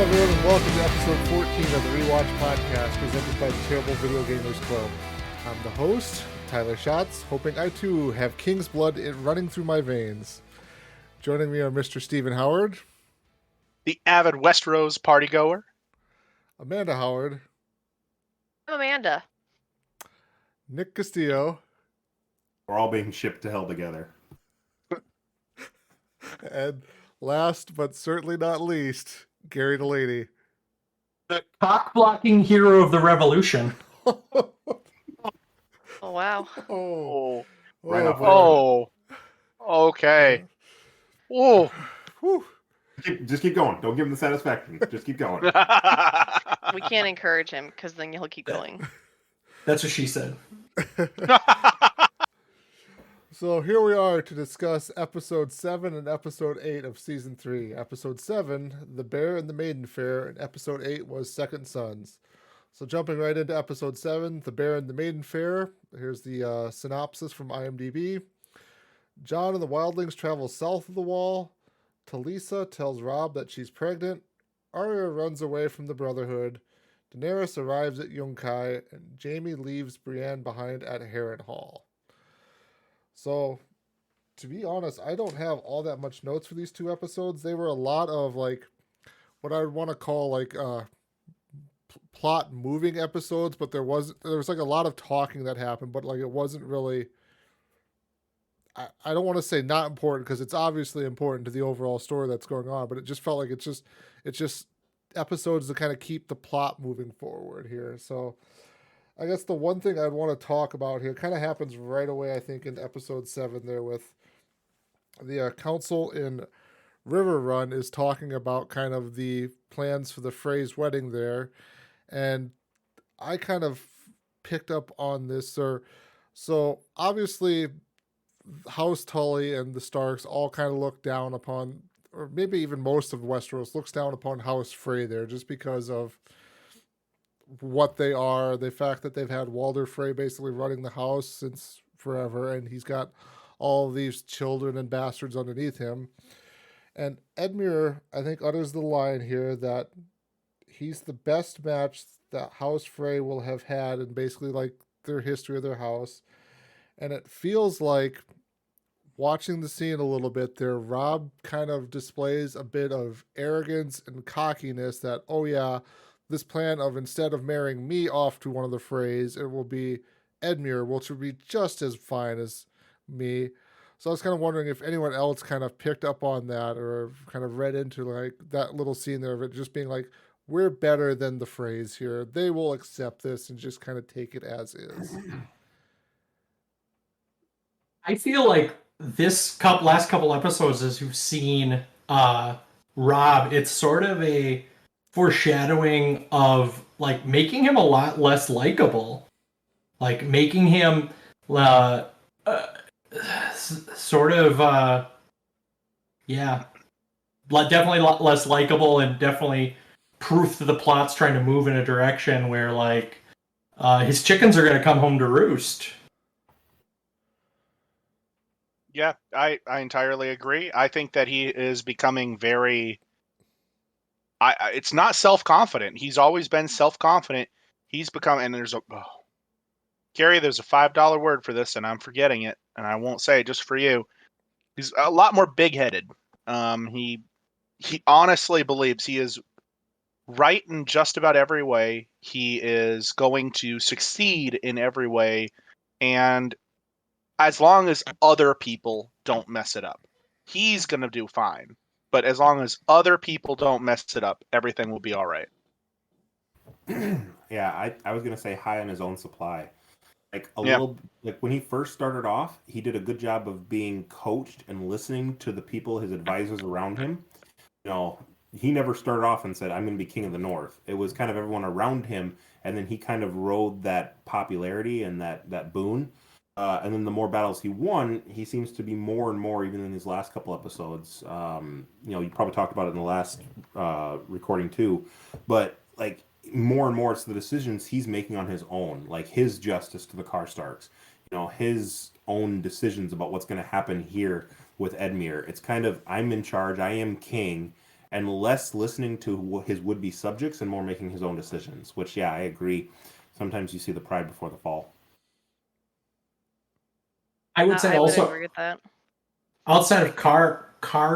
everyone, and welcome to episode 14 of the Rewatch podcast presented by the Terrible Video Gamers Club. I'm the host, Tyler Schatz, hoping I too have King's blood running through my veins. Joining me are Mr. Stephen Howard, the avid Westeros partygoer, Amanda Howard, I'm Amanda, Nick Castillo. We're all being shipped to hell together. And last but certainly not least, Gary Delaney. The cock-blocking hero of the revolution. Oh wow. Oh. Right off. Oh. Okay. Oh. Just keep going. Don't give him the satisfaction. Just keep going. We can't encourage him because then he'll keep going. That's what she said. So here we are to discuss episode 7 and episode 8 of season 3. Episode 7, The Bear and the Maiden Fair, and episode 8 was Second Sons. So jumping right into episode 7, The Bear and the Maiden Fair. Here's the synopsis from IMDb. Jon and the wildlings travel south of the wall. Talisa tells Robb that she's pregnant. Arya runs away from the Brotherhood. Daenerys arrives at Yunkai, and Jaime leaves Brienne behind at Harrenhal. So, to be honest, I don't have all that much notes for these two episodes. They were a lot of, like, what I would want to call, like, plot moving episodes, but there was like a lot of talking that happened, but, like, it wasn't really, I don't want to say not important, because it's obviously important to the overall story that's going on, but it just felt like it's just episodes to kind of keep the plot moving forward here. So, I guess the one thing I'd want to talk about here kind of happens right away, I think, in episode 7 there with the council in River Run is talking about kind of the plans for the Frey's wedding there. And I kind of picked up on this. So obviously, House Tully and the Starks all kind of look down upon, or maybe even most of Westeros looks down upon House Frey there just because of what they are, the fact that they've had Walder Frey basically running the house since forever, and he's got all of these children and bastards underneath him. And Edmure, I think, utters the line here that he's the best match that House Frey will have had in basically like their history of their house. And it feels like, watching the scene a little bit there, Robb kind of displays a bit of arrogance and cockiness that, oh yeah, this plan of instead of marrying me off to one of the Freys, it will be Edmure, which will be just as fine as me. So I was kind of wondering if anyone else kind of picked up on that or kind of read into like that little scene there of it just being like, we're better than the Freys here. They will accept this and just kind of take it as is. I feel like this last couple episodes, as you've seen Robb, it's sort of a foreshadowing of like making him a lot less likable, like making him sort of definitely a lot less likable, and definitely proof that the plot's trying to move in a direction where like his chickens are going to come home to roost. Yeah, I entirely agree. I think that he is becoming very... it's not self-confident. He's always been self-confident. He's become... And there's a... Gary, there's a $5 word for this, and I'm forgetting it, and I won't say it just for you. He's a lot more big-headed. He honestly believes he is right in just about every way. He is going to succeed in every way, and as long as other people don't mess it up, he's going to do fine. But as long as other people don't mess it up, everything will be all right. Yeah, I was going to say high on his own supply. Like little, like when he first started off, he did a good job of being coached and listening to the people, his advisors around him. You know, he never started off and said, I'm going to be king of the North. It was kind of everyone around him, and then he kind of rode that popularity and that boon. And then the more battles he won, he seems to be more and more, even in these last couple episodes. You probably talked about it in the last recording too, but like more and more it's the decisions he's making on his own, like his justice to the Karstarks, his own decisions about what's going to happen here with Edmure. It's kind of, I'm in charge, I am king, and less listening to his would-be subjects and more making his own decisions. Which, yeah, I agree. Sometimes you see the pride before the fall. I would say I would also agree with that. outside of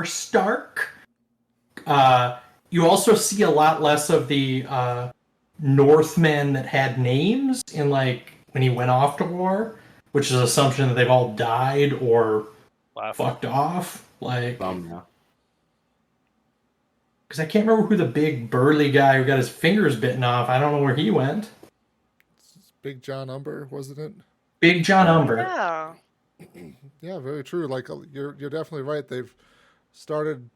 Stark, you also see a lot less of the Northmen that had names in like when he went off to war, which is an assumption that they've all died or fucked off. Like, Yeah. because I can't remember who the big burly guy who got his fingers bitten off. I don't know where he went. It's Big John Umber, wasn't it? Big John Umber. Yeah. Yeah, very true. Like you're definitely right. They've started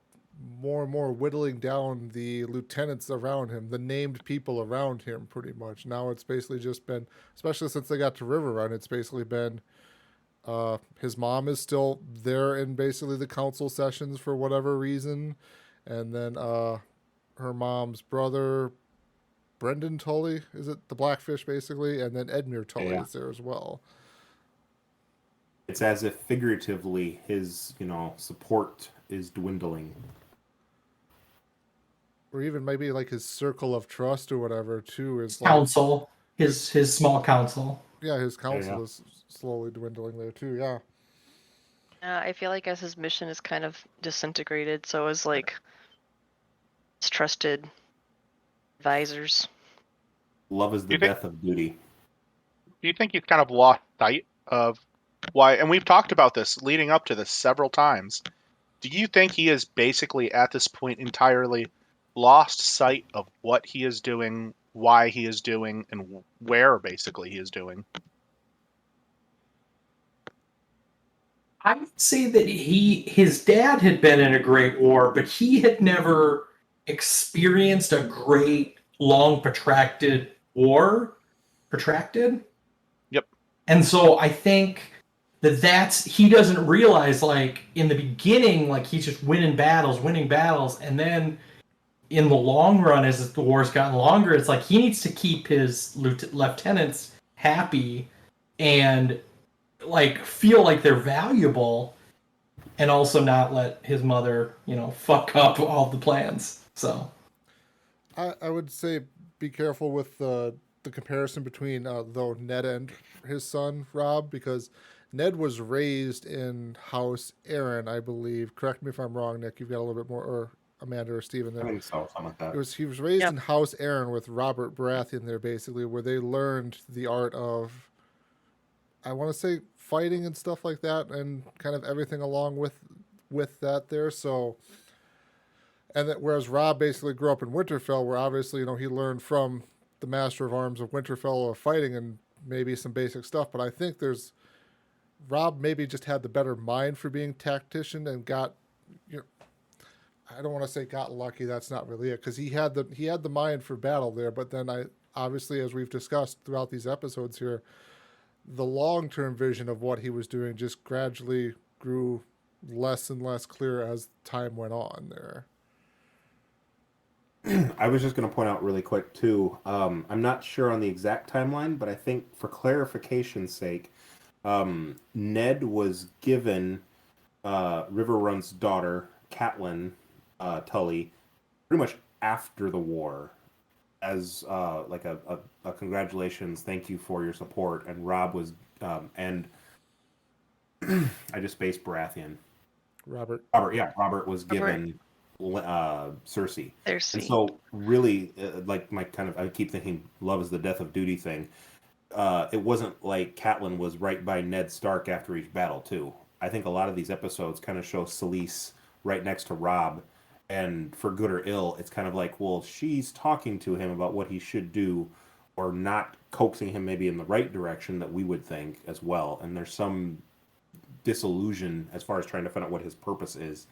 more and more whittling down the lieutenants around him, the named people around him, pretty much. Now it's basically just been, especially since they got to River Run, it's basically been his mom is still there in basically the council sessions for whatever reason, and then her mom's brother, Brendan Tully, is it the Blackfish basically, and then Edmure Tully is there as well. It's as if figuratively his, support is dwindling. Or even maybe like his circle of trust or whatever too is like, Council. His small council. Yeah, his council is slowly dwindling there too. Yeah. I feel like as his mission is kind of disintegrated, so is like his trusted advisors. Love is the death of duty. Do you think he's kind of lost sight of why? And we've talked about this leading up to this several times. Do you think he is basically at this point entirely lost sight of what he is doing, why he is doing, and where basically he is doing? I would say that his dad had been in a great war, but he had never experienced a great, long, protracted war. Protracted? Yep. And so I think he doesn't realize, like, in the beginning, like, he's just winning battles, and then in the long run, as the war's gotten longer, it's like he needs to keep his lieutenants happy and like feel like they're valuable, and also not let his mother, fuck up all the plans. So I would say be careful with the comparison between though Ned and his son Rob, because Ned was raised in House Aaron, I believe. Correct me if I'm wrong, Nick. You've got a little bit more, or Amanda or Steven there. I think so, something like that. He was raised in House Aaron with Robert Baratheon there, basically, where they learned the art of, I want to say, fighting and stuff like that, and kind of everything along with that there. So, and that whereas Rob basically grew up in Winterfell, where obviously he learned from the Master of Arms of Winterfell of fighting and maybe some basic stuff. But I think Rob maybe just had the better mind for being tactician and got, I don't want to say got lucky. That's not really it, because he had the mind for battle there. But then obviously, as we've discussed throughout these episodes here, the long-term vision of what he was doing just gradually grew less and less clear as time went on there. I was just going to point out really quick too. I'm not sure on the exact timeline, but I think for clarification's sake, Ned was given River Run's daughter, Catelyn Tully, pretty much after the war, as like a congratulations, thank you for your support. And Rob was and I just spaced Baratheon. Robert was given Cersei. And so really, like my I keep thinking love is the death of duty thing. It wasn't like Catelyn was right by Ned Stark after each battle too. I think a lot of these episodes kind of show Selyse right next to Rob, and for good or ill, it's kind of like, well, she's talking to him about what he should do, or not coaxing him maybe in the right direction that we would think as well. And there's some disillusion as far as trying to find out what his purpose is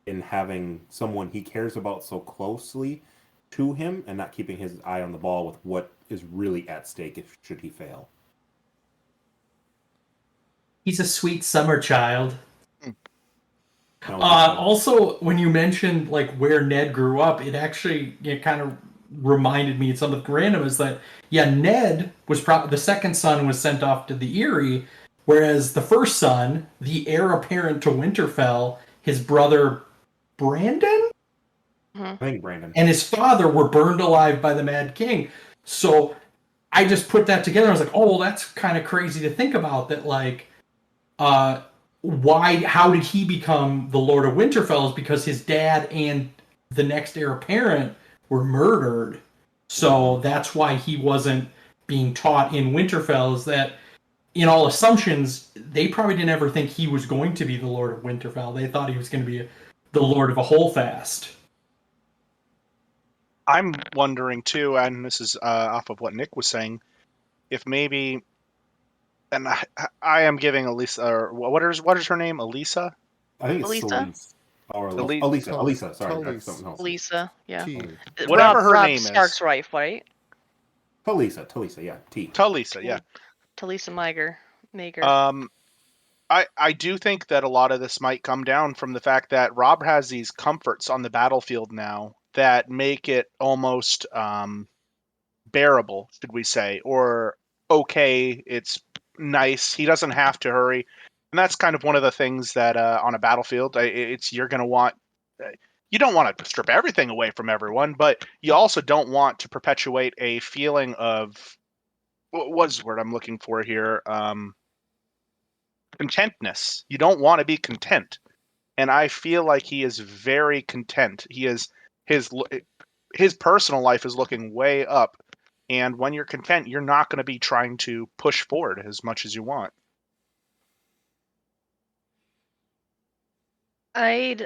in having someone he cares about so closely to him and not keeping his eye on the ball with what is really at stake should he fail. he's a sweet summer child. Also, when you mentioned like where Ned grew up, it actually kind of reminded me of something random. Is that Ned was probably the second son was sent off to the Eyrie, whereas the first son, the heir apparent to Winterfell, his brother Brandon, I think Brandon. and his father were burned alive by the Mad King. So I just put that together. I was like, oh, well, that's kind of crazy to think about. That like, how did he become the Lord of Winterfell? Is because his dad and the next heir apparent were murdered. So that's why he wasn't being taught in Winterfell. Is that in all assumptions, they probably didn't ever think he was going to be the Lord of Winterfell. They thought he was going to be the Lord of a Holdfast. I'm wondering too, and this is off of what Nick was saying, if maybe, and I am giving Elisa, or what is her name? Elisa? I think it's Elisa? Celise. Or Elise. Elisa. Sorry, Talise. that's something else. Lisa, yeah. T. Whatever her Rob name is. Stark's wife, right? Talisa, yeah, T. Talisa, yeah. Talisa Mager. I do think that a lot of this might come down from the fact that Rob has these comforts on the battlefield now that make it almost bearable, should we say, or okay, it's nice. He doesn't have to hurry. And that's kind of one of the things that on a battlefield, you're going to want. You don't want to strip everything away from everyone, but you also don't want to perpetuate a feeling of what's the word I'm looking for here? Contentness. You don't want to be content, and I feel like he is very content. He is his personal life is looking way up, and when you're content, you're not going to be trying to push forward as much as you want. I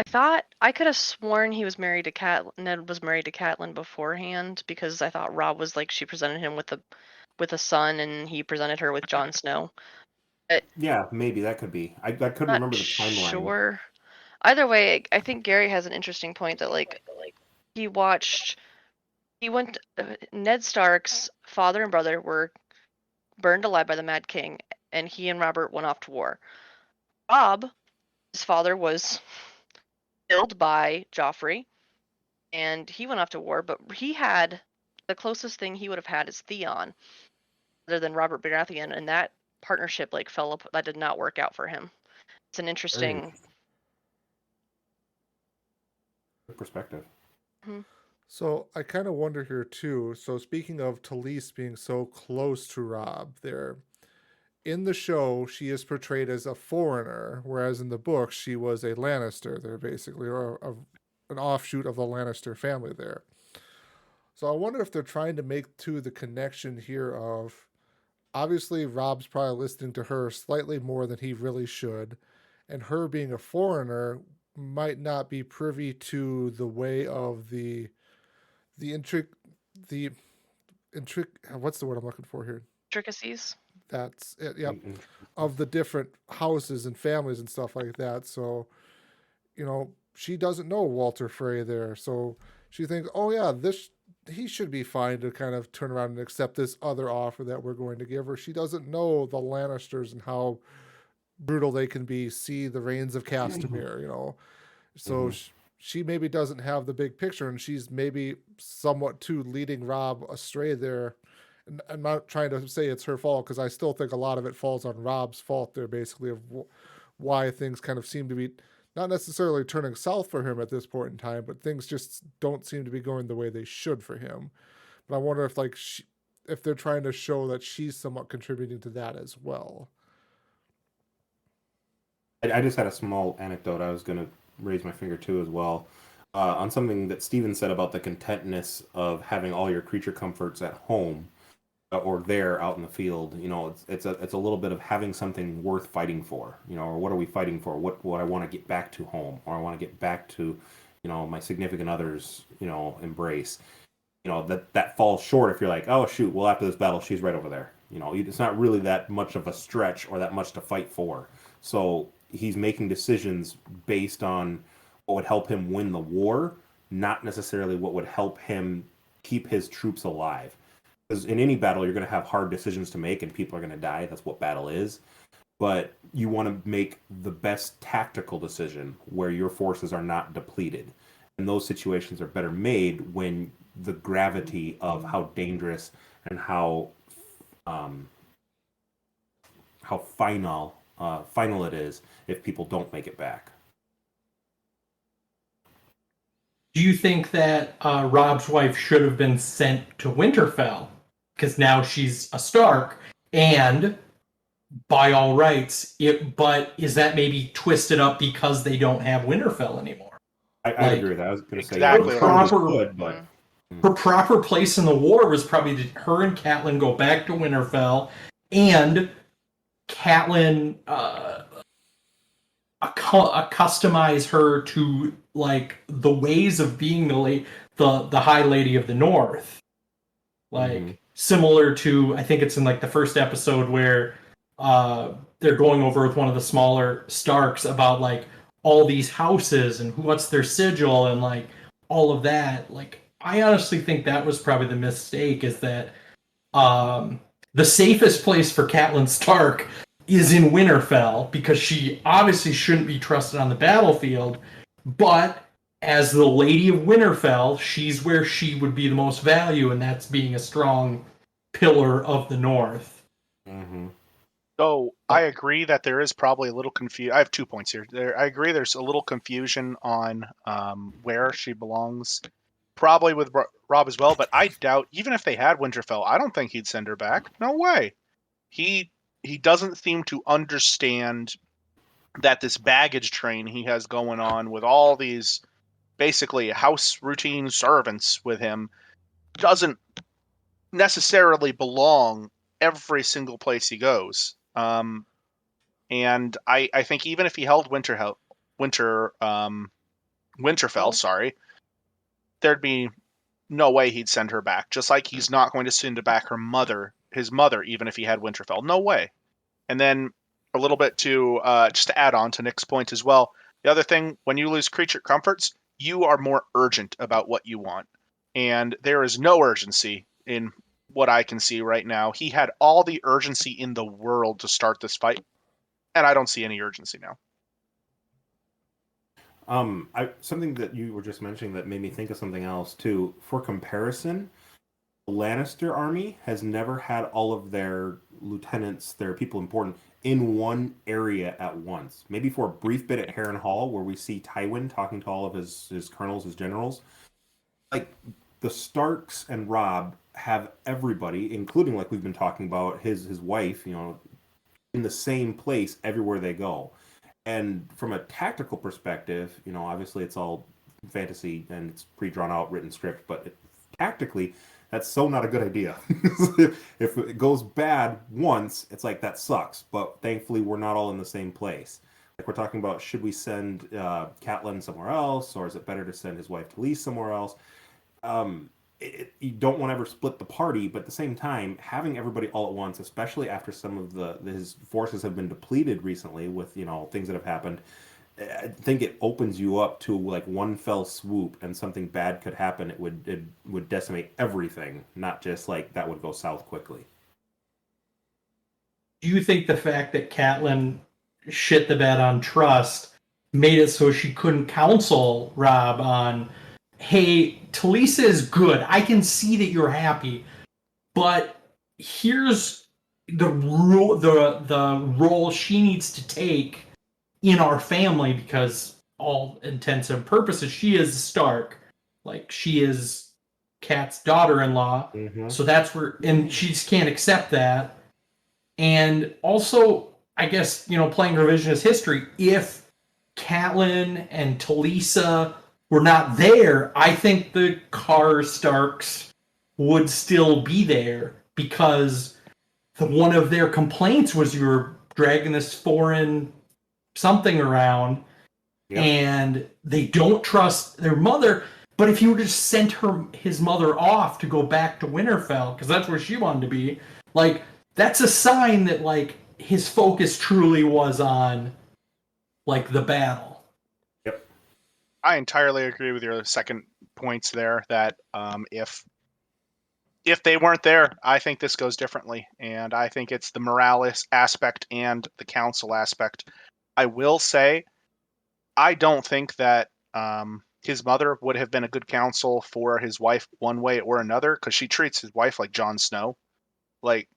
thought I could have sworn he was married to Ned was married to Catelyn beforehand, because I thought Rob was like, she presented him with a son and he presented her with Jon Snow. Yeah, maybe that could be. I couldn't Not remember the timeline. sure. Either way, I think Gary has an interesting point that like Ned Stark's father and brother were burned alive by the Mad King, and he and Robert went off to war. Rob, his father, was killed by Joffrey, and he went off to war, but he had the closest thing he would have had is Theon, other than Robert Baratheon, and that partnership like fell up. That did not work out for him. It's an interesting perspective. So I kind of wonder here too. So speaking of Talise being so close to Rob, there in the show she is portrayed as a foreigner, whereas in the book she was a Lannister. They're basically or an offshoot of the Lannister family there. So I wonder if they're trying to make the connection here of obviously Rob's probably listening to her slightly more than he really should, and her being a foreigner might not be privy to the way of the what's the word I'm looking for here? intricacies. That's it. Yep. Of the different houses and families and stuff like that. So, she doesn't know Walter Frey there. So she thinks, oh yeah, he should be fine to kind of turn around and accept this other offer that we're going to give her. She doesn't know the Lannisters and how brutal they can be. See the Reigns of Castamere, So she maybe doesn't have the big picture, and she's maybe somewhat too leading Rob astray there. And I'm not trying to say it's her fault, because I still think a lot of it falls on Rob's fault there, basically, of why things kind of seem to be not necessarily turning south for him at this point in time, but things just don't seem to be going the way they should for him. But I wonder if if they're trying to show that she's somewhat contributing to that as well. I just had a small anecdote I was going to raise my finger to as well, on something that Steven said about the contentness of having all your creature comforts at home or there out in the field. It's a little bit of having something worth fighting for, or what are we fighting for? What I want to get back to home, or I want to get back to, my significant other's, embrace. That falls short if you're like, oh shoot, well after this battle she's right over there. It's not really that much of a stretch or that much to fight for. So he's making decisions based on what would help him win the war, not necessarily what would help him keep his troops alive. Because in any battle, you're going to have hard decisions to make and people are going to die. That's what battle is. But you want to make the best tactical decision where your forces are not depleted. And those situations are better made when the gravity of how dangerous and how final it is if people don't make it back. Do you think that Rob's wife should have been sent to Winterfell? Because now she's a Stark, and by all rights, but is that maybe twisted up because they don't have Winterfell anymore? I agree with that. I was going to say Exactly. yeah, Proper- good, but Her proper place in the war was probably her and Catelyn go back to Winterfell, and Catelyn customize her to like the ways of being the High Lady of the North, like similar to, I think it's in like the first episode where they're going over with one of the smaller Starks about like all these houses and what's their sigil and like all of that. Like, I honestly think that was probably the mistake, is that the safest place for Catelyn Stark is in Winterfell, because she obviously shouldn't be trusted on the battlefield, but as the Lady of Winterfell, she's where she would be the most value, and that's being a strong pillar of the North. So I agree that there is probably a little confusion. I have 2 points here. I agree there's a little confusion on where she belongs, probably with Rob as well. But I doubt, even if they had Winterfell, I don't think he'd send her back. No way. He doesn't seem to understand that this baggage train he has going on with all these basically house routine servants with him doesn't necessarily belong every single place he goes. And I think even if he held Winterfell, sorry, there'd be no way he'd send her back. Just like he's not going to send back his mother, even if he had Winterfell. No way. And then a little bit to just to add on to Nick's point as well. The other thing, when you lose creature comforts, you are more urgent about what you want, and there is no urgency in what I can see right now. He had all the urgency in the world to start this fight, and I don't see any urgency now. Something that you were just mentioning that made me think of something else too. For comparison, the Lannister army has never had all of their lieutenants, their people important, in one area at once. Maybe for a brief bit at Harrenhal, Hall, where we see Tywin talking to all of his colonels, his generals. Like, the Starks and Robb have everybody, including, like we've been talking about, his wife, in the same place everywhere they go. And from a tactical perspective, obviously it's all fantasy and it's pre-drawn out written script, but tactically, that's so not a good idea. If it goes bad once, it's like, that sucks. But thankfully, we're not all in the same place. Like, we're talking about, should we send Catelyn somewhere else, or is it better to send his wife Talise somewhere else? You don't want to ever split the party, but at the same time, having everybody all at once, especially after some of his forces have been depleted recently with things that have happened, I think it opens you up to like one fell swoop, and something bad could happen. It would decimate everything, not just like that would go south quickly. Do you think the fact that Catelyn shit the bed on trust made it so she couldn't counsel Robb on, hey, Talisa is good, I can see that you're happy, but here's the role she needs to take in our family, because all intents and purposes she is Stark, like she is Kat's daughter-in-law, so that's where, and she just can't accept that. And also, I guess, playing revisionist history, if Catelyn and Talisa were not there, I think the Starks would still be there, because one of their complaints was you were dragging this foreign something around, and they don't trust their mother. But if you would just sent his mother off to go back to Winterfell, because that's where she wanted to be, like, that's a sign that like his focus truly was on like the battle. Yep. I entirely agree with your second points there, that if they weren't there, I think this goes differently. And I think it's the morales aspect and the council aspect. I will say, I don't think that his mother would have been a good counsel for his wife one way or another, because she treats his wife like Jon Snow. Like,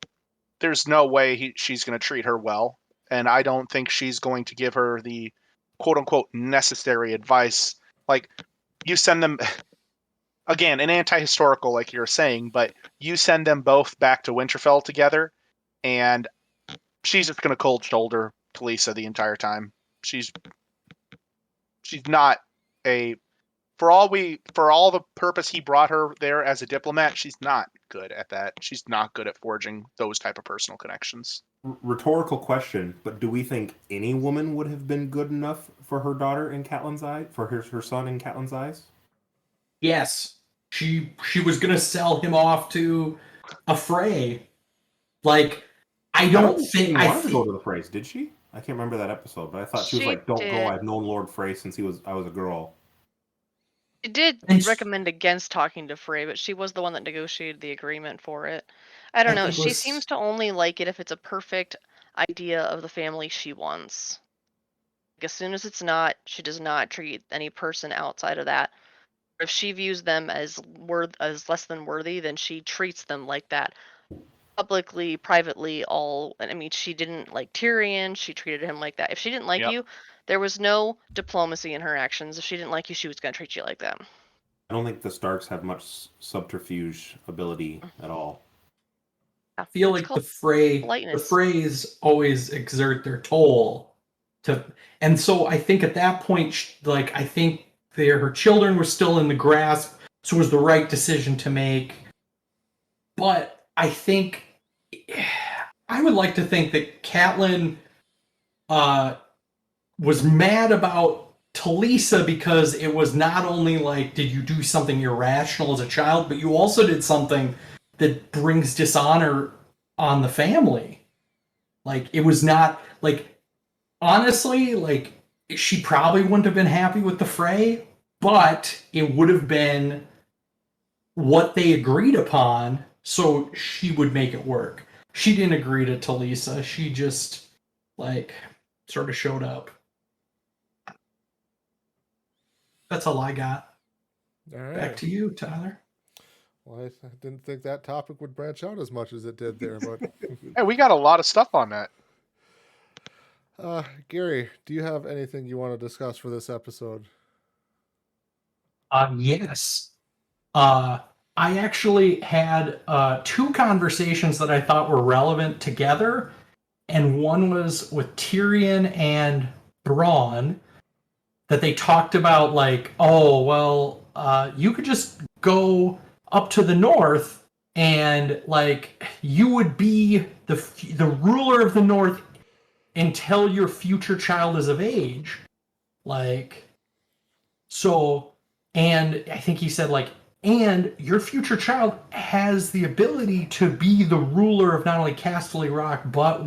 there's no way she's going to treat her well. And I don't think she's going to give her the quote-unquote necessary advice. Like, you send them again, an anti-historical, like you're saying, but you send them both back to Winterfell together, and she's just going to cold shoulder Talisa the entire time. She's not a for all the purpose he brought her there as a diplomat, she's not good at that. She's not good at forging those type of personal connections. Rhetorical question, but do we think any woman would have been good enough for her daughter in Catelyn's eye, for her son in Catelyn's eyes? Yes. She was gonna sell him off to a Frey. Like, I don't think she wanted to go to the Freys, did she? I can't remember that episode, but I thought she was like, "Don't go. I've known Lord Frey since I was a girl." She did And recommend against talking to Frey, but she was the one that negotiated the agreement for it. I don't know. think it She was- seems to only like it if it's a perfect idea of the family she wants. Like, as soon as it's not, she does not treat any person outside of that. If she views them as less than worthy, then she treats them like that. Publicly, privately, all. I mean, she didn't like Tyrion. She treated him like that. If she didn't like Yep. you, there was no diplomacy in her actions. If she didn't like you, she was going to treat you like that. I don't think the Starks have much subterfuge ability at all. I feel It's like called the politeness. Freys always exert their toll and so I think at that point, like, I think her children were still in the grasp, so it was the right decision to make. But I think I would like to think that Catelyn was mad about Talisa because it was not only like, did you do something irrational as a child, but you also did something that brings dishonor on the family. Like, it was not like, honestly, like, she probably wouldn't have been happy with the Frey, but it would have been what they agreed upon, so she would make it work. She didn't agree to Talisa. She just, like, sort of showed up. That's all I got. All right. Back to you, Tyler. Well, I didn't think that topic would branch out as much as it did there, but Hey, we got a lot of stuff on that. Gary, do you have anything you want to discuss for this episode? Yes. I actually had two conversations that I thought were relevant together, and one was with Tyrion and Bronn, that they talked about, like, oh, well, you could just go up to the north and, like, you would be the ruler of the north until your future child is of age. Like, so, and I think he said, like, and your future child has the ability to be the ruler of not only Casterly Rock, but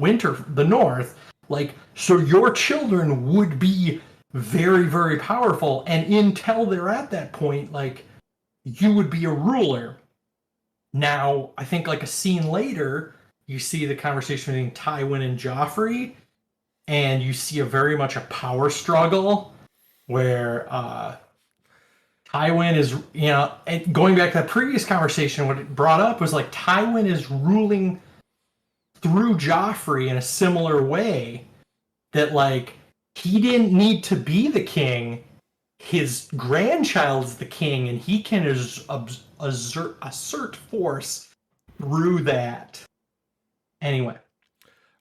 the North. Like, so your children would be very, very powerful. And until they're at that point, like, you would be a ruler. Now, I think, like, a scene later, you see the conversation between Tywin and Joffrey, and you see very much a power struggle where Tywin is, and going back to that previous conversation, what it brought up was, like, Tywin is ruling through Joffrey in a similar way, that, like, he didn't need to be the king. His grandchild's the king, and he can assert force through that. Anyway.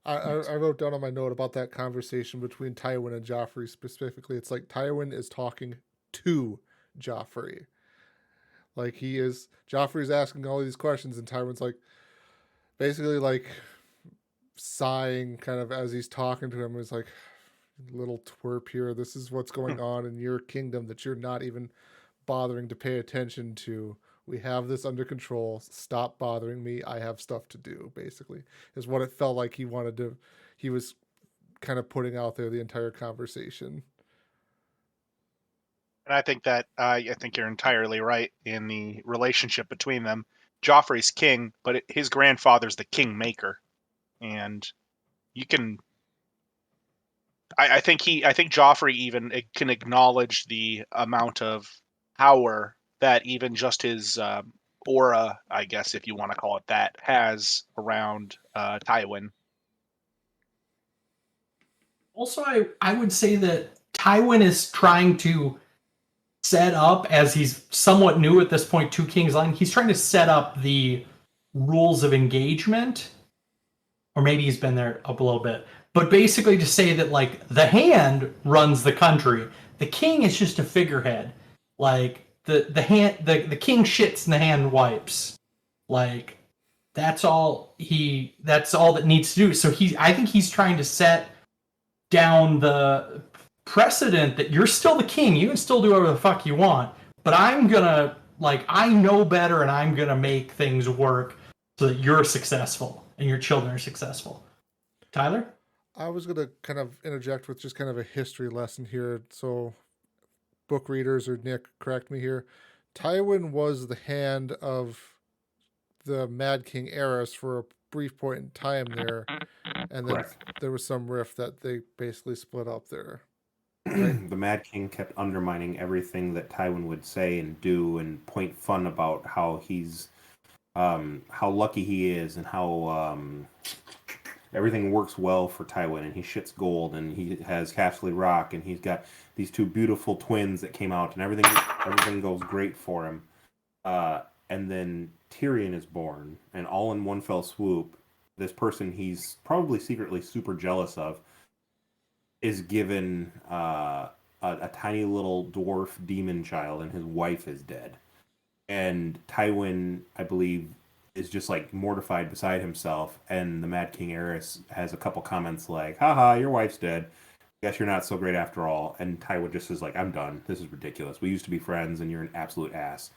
I wrote down on my note about that conversation between Tywin and Joffrey specifically. It's like Tywin is talking to Joffrey. Like, Joffrey's asking all these questions, and Tywin's, like, basically, like, sighing kind of as he's talking to him. He's like, little twerp here. This is what's going on in your kingdom that you're not even bothering to pay attention to. We have this under control. Stop bothering me. I have stuff to do, basically, is what it felt like he was kind of putting out there the entire conversation. And I think that I think you're entirely right in the relationship between them. Joffrey's king, but his grandfather's the kingmaker, and you can. I think Joffrey even can acknowledge the amount of power that even just his aura, I guess, if you want to call it that, has around Tywin. Also, I would say that Tywin is trying to set up, as he's somewhat new at this point to King's Landing, he's trying to set up the rules of engagement, or maybe he's been there a little bit, but basically to say that like the hand runs the country, the king is just a figurehead. Like the king shits and the hand wipes. Like that's all that needs to do. So I think he's trying to set down the precedent that you're still the king. You can still do whatever the fuck you want, but I'm gonna I know better, and I'm gonna make things work so that you're successful and your children are successful. Tyler? I was going to kind of interject with just kind of a history lesson here. So, book readers or Nick, correct me here. Tywin was the hand of the Mad King Aerys for a brief point in time there, and then there was some rift that they basically split up there. Right? The Mad King kept undermining everything that Tywin would say and do, and point fun about how he's how lucky he is, and how everything works well for Tywin, and he shits gold, and he has Castle Rock, and he's got these two beautiful twins that came out, and everything goes great for him. And then Tyrion is born, and all in one fell swoop, this person he's probably secretly super jealous of is given a tiny little dwarf demon child, and his wife is dead. And Tywin, I believe, is just like mortified beside himself, and the Mad King Aerys has a couple comments like, haha, your wife's dead. Guess you're not so great after all. And Tywin just is like, I'm done. This is ridiculous. We used to be friends, and you're an absolute ass.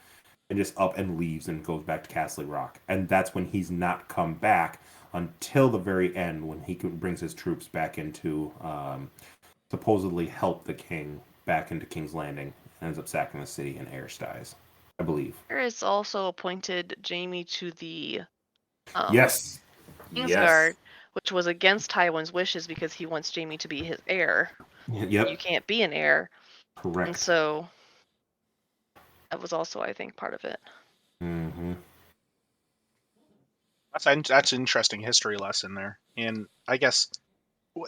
And just up and leaves and goes back to Castle Rock. And that's when he's not come back until the very end, when he brings his troops back into, supposedly help the king back into King's Landing, and ends up sacking the city, and Aerys dies, I believe. Aerys also appointed Jaime to the Yes. Kingsguard, which was against Tywin's wishes because he wants Jaime to be his heir. Yep. You can't be an heir. Correct. And so that was also, I think, part of it. Mm-hmm. That's an interesting history lesson there. And I guess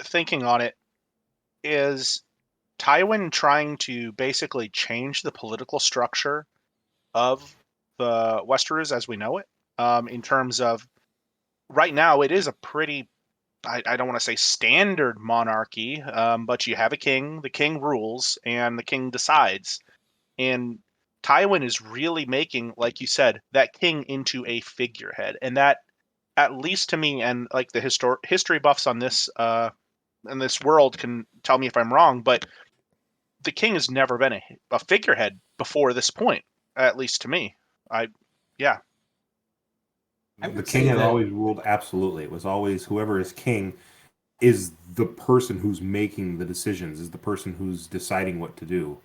thinking on it, is Tywin trying to basically change the political structure of the Westeros as we know it? In terms of right now, it is a pretty, I don't want to say standard monarchy, but you have a king, the king rules, and the king decides. And Tywin is really making, like you said, that king into a figurehead. And that, at least to me, and like the history buffs on this in this world can tell me if I'm wrong, but the king has never been a figurehead before this point, at least to me. The king has always ruled absolutely. It was always whoever is king is the person who's making the decisions, is the person who's deciding what to do.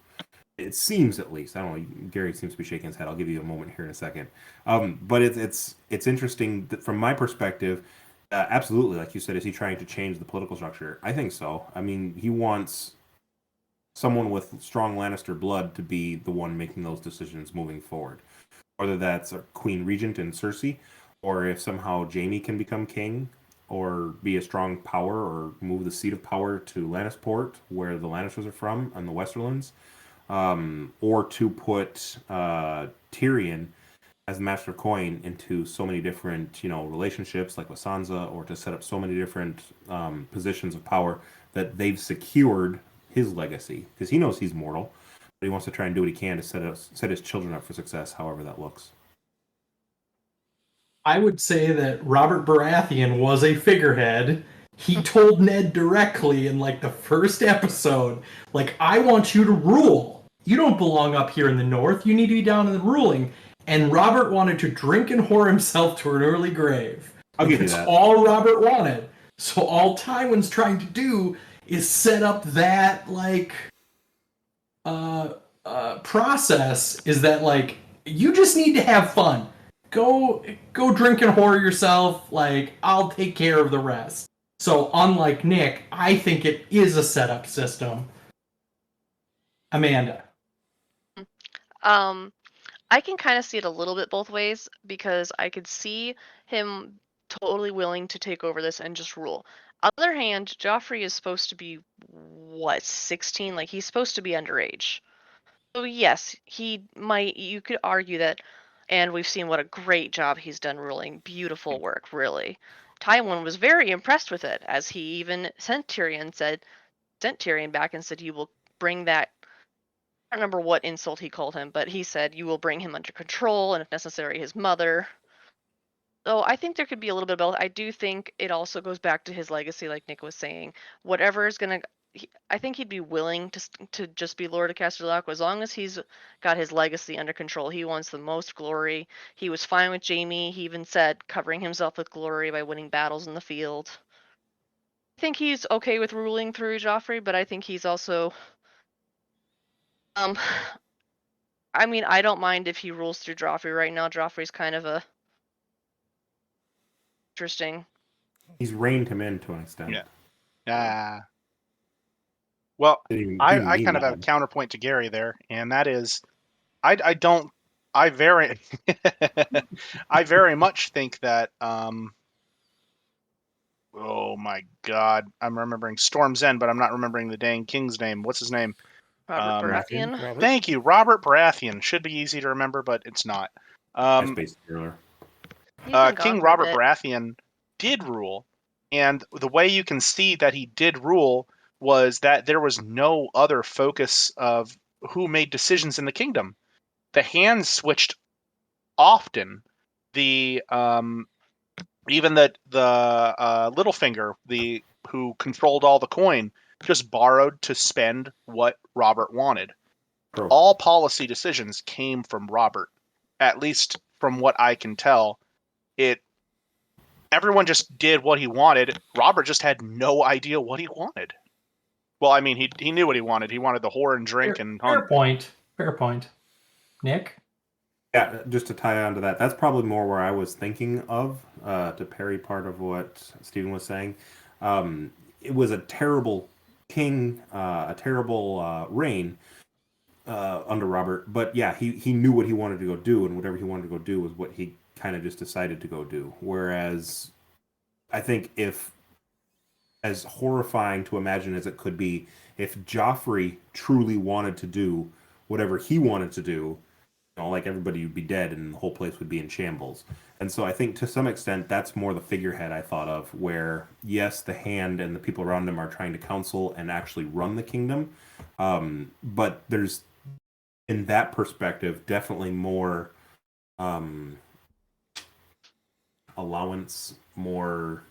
It seems, at least. I don't know. Gary seems to be shaking his head. I'll give you a moment here in a second. But it's interesting that from my perspective. Absolutely, like you said, is he trying to change the political structure? I think so. I mean, he wants someone with strong Lannister blood to be the one making those decisions moving forward. Whether that's a Queen Regent in Cersei, or if somehow Jaime can become king, or be a strong power, or move the seat of power to Lannisport, where the Lannisters are from, on the Westerlands, or to put Tyrion as the Master Coin into so many different, relationships like with Sansa, or to set up so many different positions of power that they've secured his legacy, because he knows he's mortal, but he wants to try and do what he can to set his children up for success, however that looks. I would say that Robert Baratheon was a figurehead. He told Ned directly in the first episode, I want you to rule. You don't belong up here in the north. You need to be down in the ruling. And Robert wanted to drink and whore himself to an early grave. I'll give you that. That's all Robert wanted. So all Tywin's trying to do is set up that process. Is that you just need to have fun. Go drink and whore yourself. I'll take care of the rest. So unlike Nick, I think it is a setup system. Amanda. I can kind of see it a little bit both ways, because I could see him totally willing to take over this and just rule. On the other hand, Joffrey is supposed to be, 16? He's supposed to be underage. So yes, he might. You could argue that, and we've seen what a great job he's done ruling. Beautiful work, really. Tywin was very impressed with it, as he even sent Tyrion back and said, "You will bring that." I don't remember what insult he called him, but he said, "You will bring him under control, and if necessary, his mother." So I think there could be a little bit of both. I do think it also goes back to his legacy, like Nick was saying. Whatever is gonna, I think he'd be willing to just be Lord of Casterlock as long as he's got his legacy under control. He wants the most glory. He was fine with Jaime. He even said covering himself with glory by winning battles in the field. I think he's okay with ruling through Joffrey, but I think he's also, I mean, I don't mind if he rules through Joffrey right now. Joffrey's kind of a interesting. He's reined him in to an extent. Yeah. Well, Didn't I mean kind of that. have a counterpoint to Gary there, and that is, I very I very much think that oh my God, I'm remembering Storm's End, but I'm not remembering the dang king's name. What's his name? Robert Baratheon? Baratheon. Robert? Thank you, Robert Baratheon. Should be easy to remember, but it's not. Space thriller. He's been gone King for a Robert bit. Baratheon did rule, and the way you can see that he did rule was that there was no other focus of who made decisions in the kingdom. The hands switched often. The even the Littlefinger, who controlled all the coin, just borrowed to spend what Robert wanted. True. All policy decisions came from Robert, at least from what I can tell. Everyone just did what he wanted. Robert just had no idea what he wanted. Well, I mean, he knew what he wanted. He wanted the whore and drink and hunt. Fair point. Nick? Yeah, just to tie on to that, that's probably more where I was thinking of, to parry part of what Stephen was saying. It was a terrible king, a terrible reign under Robert, but yeah, he knew what he wanted to go do, and whatever he wanted to go do was what he kind of just decided to go do. Whereas I think if, as horrifying to imagine as it could be, if Joffrey truly wanted to do whatever he wanted to do, like everybody would be dead and the whole place would be in shambles. And so I think to some extent that's more the figurehead I thought of, where yes, the hand and the people around him are trying to counsel and actually run the kingdom, but there's, in that perspective, definitely more allowance, more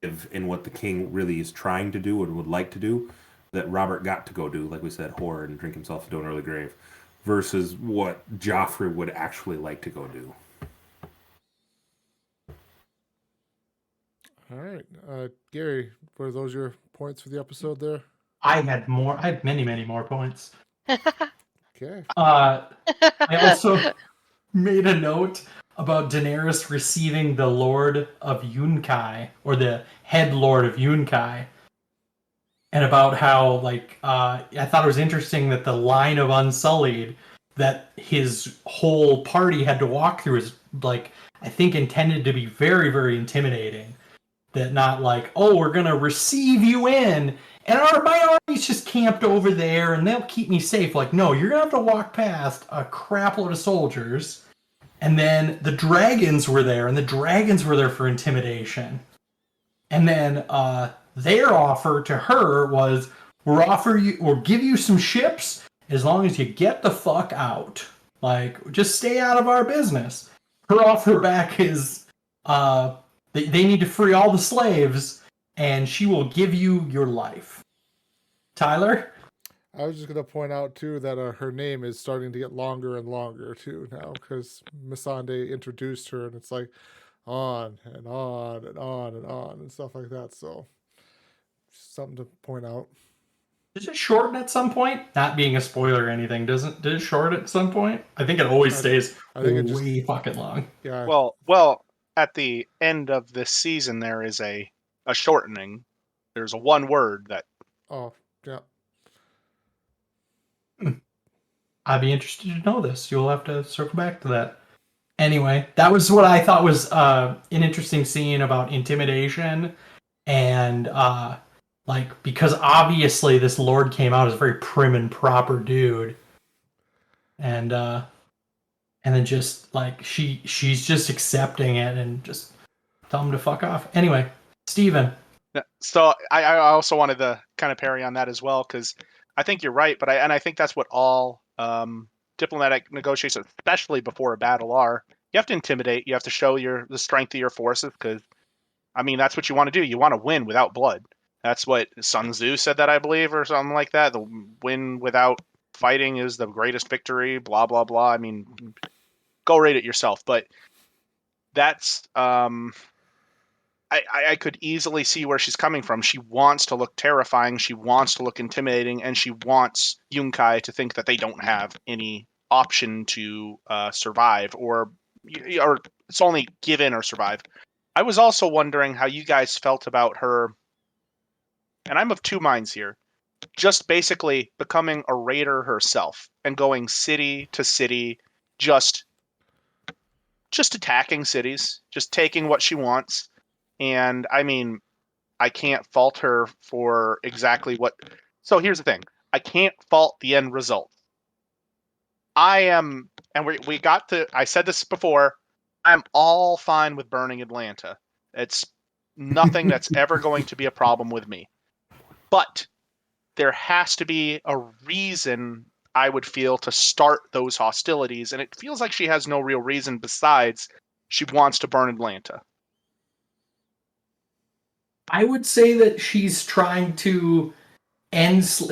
in what the king really is trying to do and would like to do, that Robert got to go do, like we said, whore and drink himself into an early grave, versus what Joffrey would actually like to go do. All right, Gary, were those your points for the episode there? I had many, many more points. Okay. I also made a note about Daenerys receiving the Lord of Yunkai, or the head Lord of Yunkai, and about how, I thought it was interesting that the line of Unsullied that his whole party had to walk through is, I think intended to be very, very intimidating. That not like, oh, we're going to receive you in, and my army's just camped over there, and they'll keep me safe. Like, no, you're going to have to walk past a crap load of soldiers. And then the dragons were there, and the dragons were there for intimidation. And then their offer to her was, we'll give you some ships as long as you get the fuck out. Like, just stay out of our business. Her offer back is, they need to free all the slaves, and she will give you your life. Tyler? I was just going to point out, too, that her name is starting to get longer and longer, too, now, because Missandei introduced her, and it's like on and on and on and on and stuff like that, so something to point out. Does it shorten at some point? Not being a spoiler or anything, did it shorten at some point? I think it always stays way fucking long. Yeah. Well, at the end of this season, there is a shortening. There's a one word that. Oh, yeah. I'd be interested to know this. You'll have to circle back to that. Anyway, that was what I thought was an interesting scene about intimidation and like, because obviously this lord came out as a very prim and proper dude, and then just like she's just accepting it and just tell him to fuck off. Anyway, Steven. Yeah, so I also wanted to kind of parry on that as well, because I think you're right, but I think that's what all diplomatic negotiations, especially before a battle, are. You have to intimidate. You have to show the strength of your forces, because I mean that's what you want to do. You want to win without blood. That's what Sun Tzu said, that I believe, or something like that. The win without fighting is the greatest victory. Blah blah blah. I mean, go rate it yourself, but that's I could easily see where she's coming from. She wants to look terrifying. She wants to look intimidating, and she wants Yunkai to think that they don't have any option to survive, or it's only give in or survive. I was also wondering how you guys felt about her, and I'm of two minds here. Just basically becoming a raider herself and going city to city, just attacking cities, just taking what she wants. And I mean, I can't fault her for exactly what. So here's the thing: I can't fault the end result. I am, and we got to. I said this before. I'm all fine with burning Atlanta. It's nothing that's ever going to be a problem with me. But there has to be a reason, I would feel, to start those hostilities, and it feels like she has no real reason besides she wants to burn Atlanta. I would say that she's trying to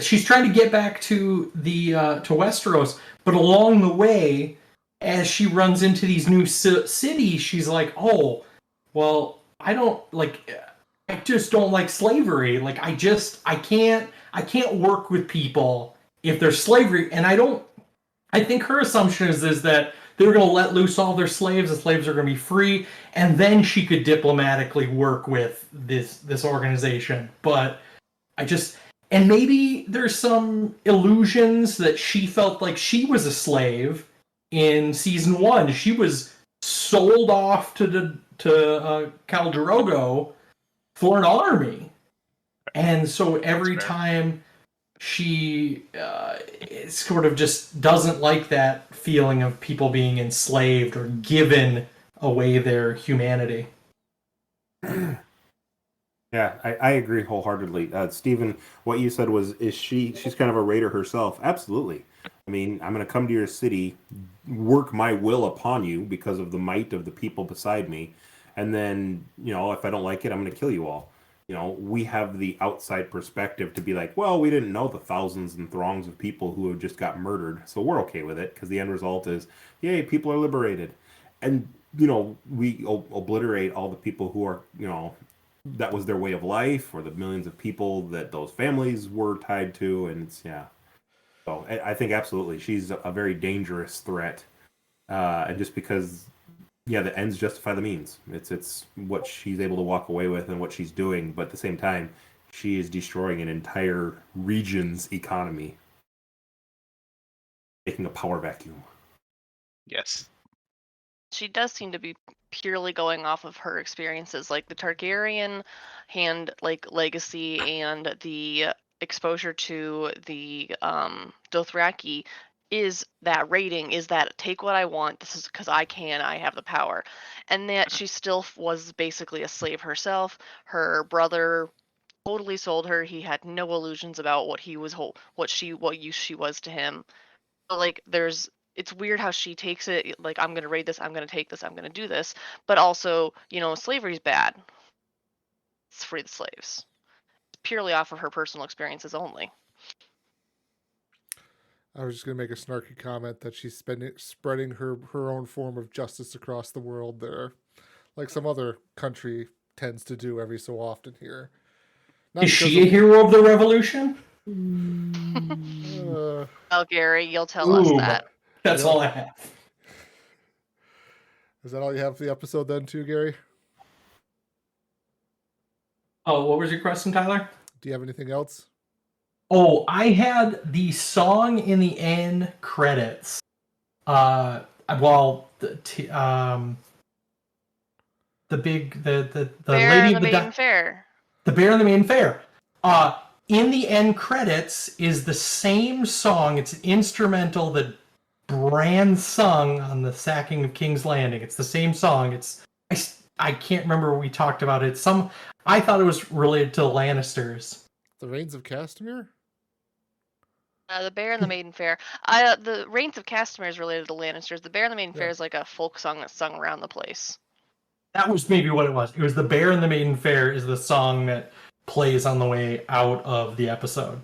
she's trying to get back to the to Westeros, but along the way, as she runs into these new cities, she's like, "Oh, well, I just don't like slavery. Like, I can't work with people if there's slavery." And I think her assumption is that they're going to let loose all their slaves. The slaves are going to be free, and then she could diplomatically work with this organization. But and maybe there's some illusions that she felt like she was a slave in season 1. She was sold off to Khal Drogo for an army, and so every time she sort of just doesn't like that feeling of people being enslaved or given away their humanity. Yeah, I agree wholeheartedly. Stephen, what you said was, she's kind of a raider herself? Absolutely. I mean, I'm going to come to your city, work my will upon you because of the might of the people beside me, and then, if I don't like it, I'm going to kill you all. We have the outside perspective to be like, well, we didn't know the thousands and throngs of people who have just got murdered, so we're okay with it because the end result is, yay, people are liberated. And, we obliterate all the people who are, that was their way of life, or the millions of people that those families were tied to, and it's, yeah. So I think absolutely she's a very dangerous threat, and just because, yeah, the ends justify the means. It's what she's able to walk away with and what she's doing, but at the same time, she is destroying an entire region's economy, making a power vacuum. Yes. She does seem to be purely going off of her experiences, like the Targaryen legacy and the exposure to the Dothraki is that rating, is that take what I want, this is because I have the power. And that she still was basically a slave herself. Her brother totally sold her. He had no illusions about what use she was to him. But it's weird how she takes it, like, I'm gonna raid this, I'm gonna take this, I'm gonna do this, but also, slavery's bad. Let's free the slaves. It's purely off of her personal experiences only. I was just going to make a snarky comment that she's spreading her own form of justice across the world there, like some other country tends to do every so often here. Is she a hero of the revolution? Well, Gary, you'll tell us that. That's all I have. Is that all you have for the episode then too, Gary? Oh, what was your question, Tyler? Do you have anything else? Oh, I had the song in the end credits. The Bear lady in of the the main fair. The bear in the main fair. In the end credits is the same song. It's an instrumental that Bran sung on the sacking of King's Landing. It's the same song. I can't remember what we talked about it. I thought it was related to the Lannisters. The Reigns of Castamere? The Bear and the Maiden Fair. The Reigns of Castamere is related to Lannisters. The Bear and the Maiden Fair is like a folk song that's sung around the place. That was maybe what it was. It was The Bear and the Maiden Fair is the song that plays on the way out of the episode.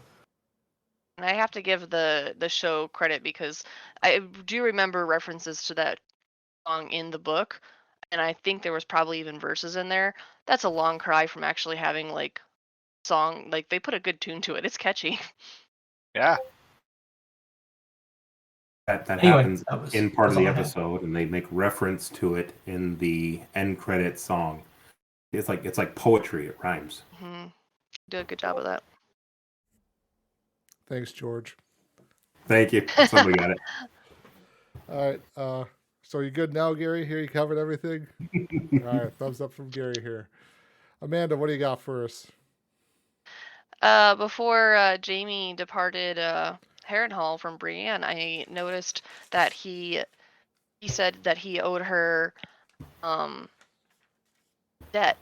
And I have to give the show credit because I do remember references to that song in the book, and I think there was probably even verses in there. That's a long cry from actually having like song, like they put a good tune to it. It's catchy. Yeah. That Anyway, happens that was- in part of that's the all I had. episode, and they make reference to it in the end credits song. It's like poetry. It rhymes. Mm-hmm. Do a good job of that. Thanks, George. Thank you. Somebody got it. All right. So you good now, Gary? Here you covered everything? All right. Thumbs up from Gary here. Amanda, what do you got for us? Before Jamie departed Harrenhal from Brienne, I noticed that he said that he owed her debt,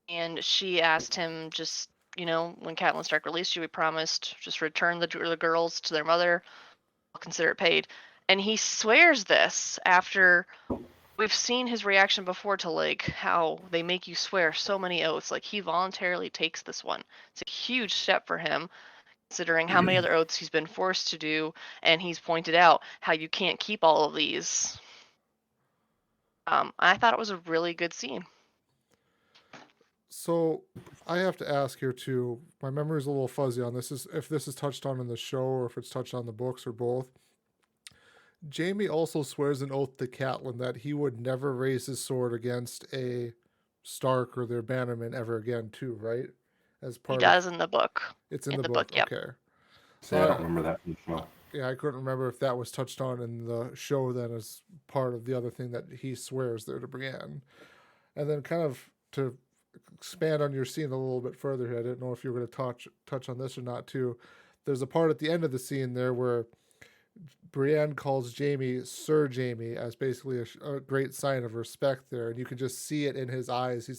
and she asked him just, when Catelyn Stark released you, we promised just return the girls to their mother. I'll consider it paid. And he swears this after we've seen his reaction before to like how they make you swear so many oaths. Like he voluntarily takes this one. It's a huge step for him, considering how many other oaths he's been forced to do, and he's pointed out how you can't keep all of these. I thought it was a really good scene. So I have to ask here too. My memory is a little fuzzy on this. If this is touched on in the show or if it's touched on in the books or both. Jamie also swears an oath to Catelyn that he would never raise his sword against a Stark or their bannerman ever again, too, right? As He part does in the book. it's in in the the book. book, yep. Okay. See, I don't remember that from the show. Yeah, I couldn't remember if that was touched on in the show then as part of the other thing that he swears there to Brienne. And then kind of to expand on your scene a little bit further here, I didn't know if you were going to touch on this or not too. There's a part at the end of the scene there where Brienne calls Jamie Sir Jamie as basically a great sign of respect there, and you can just see it in his eyes. He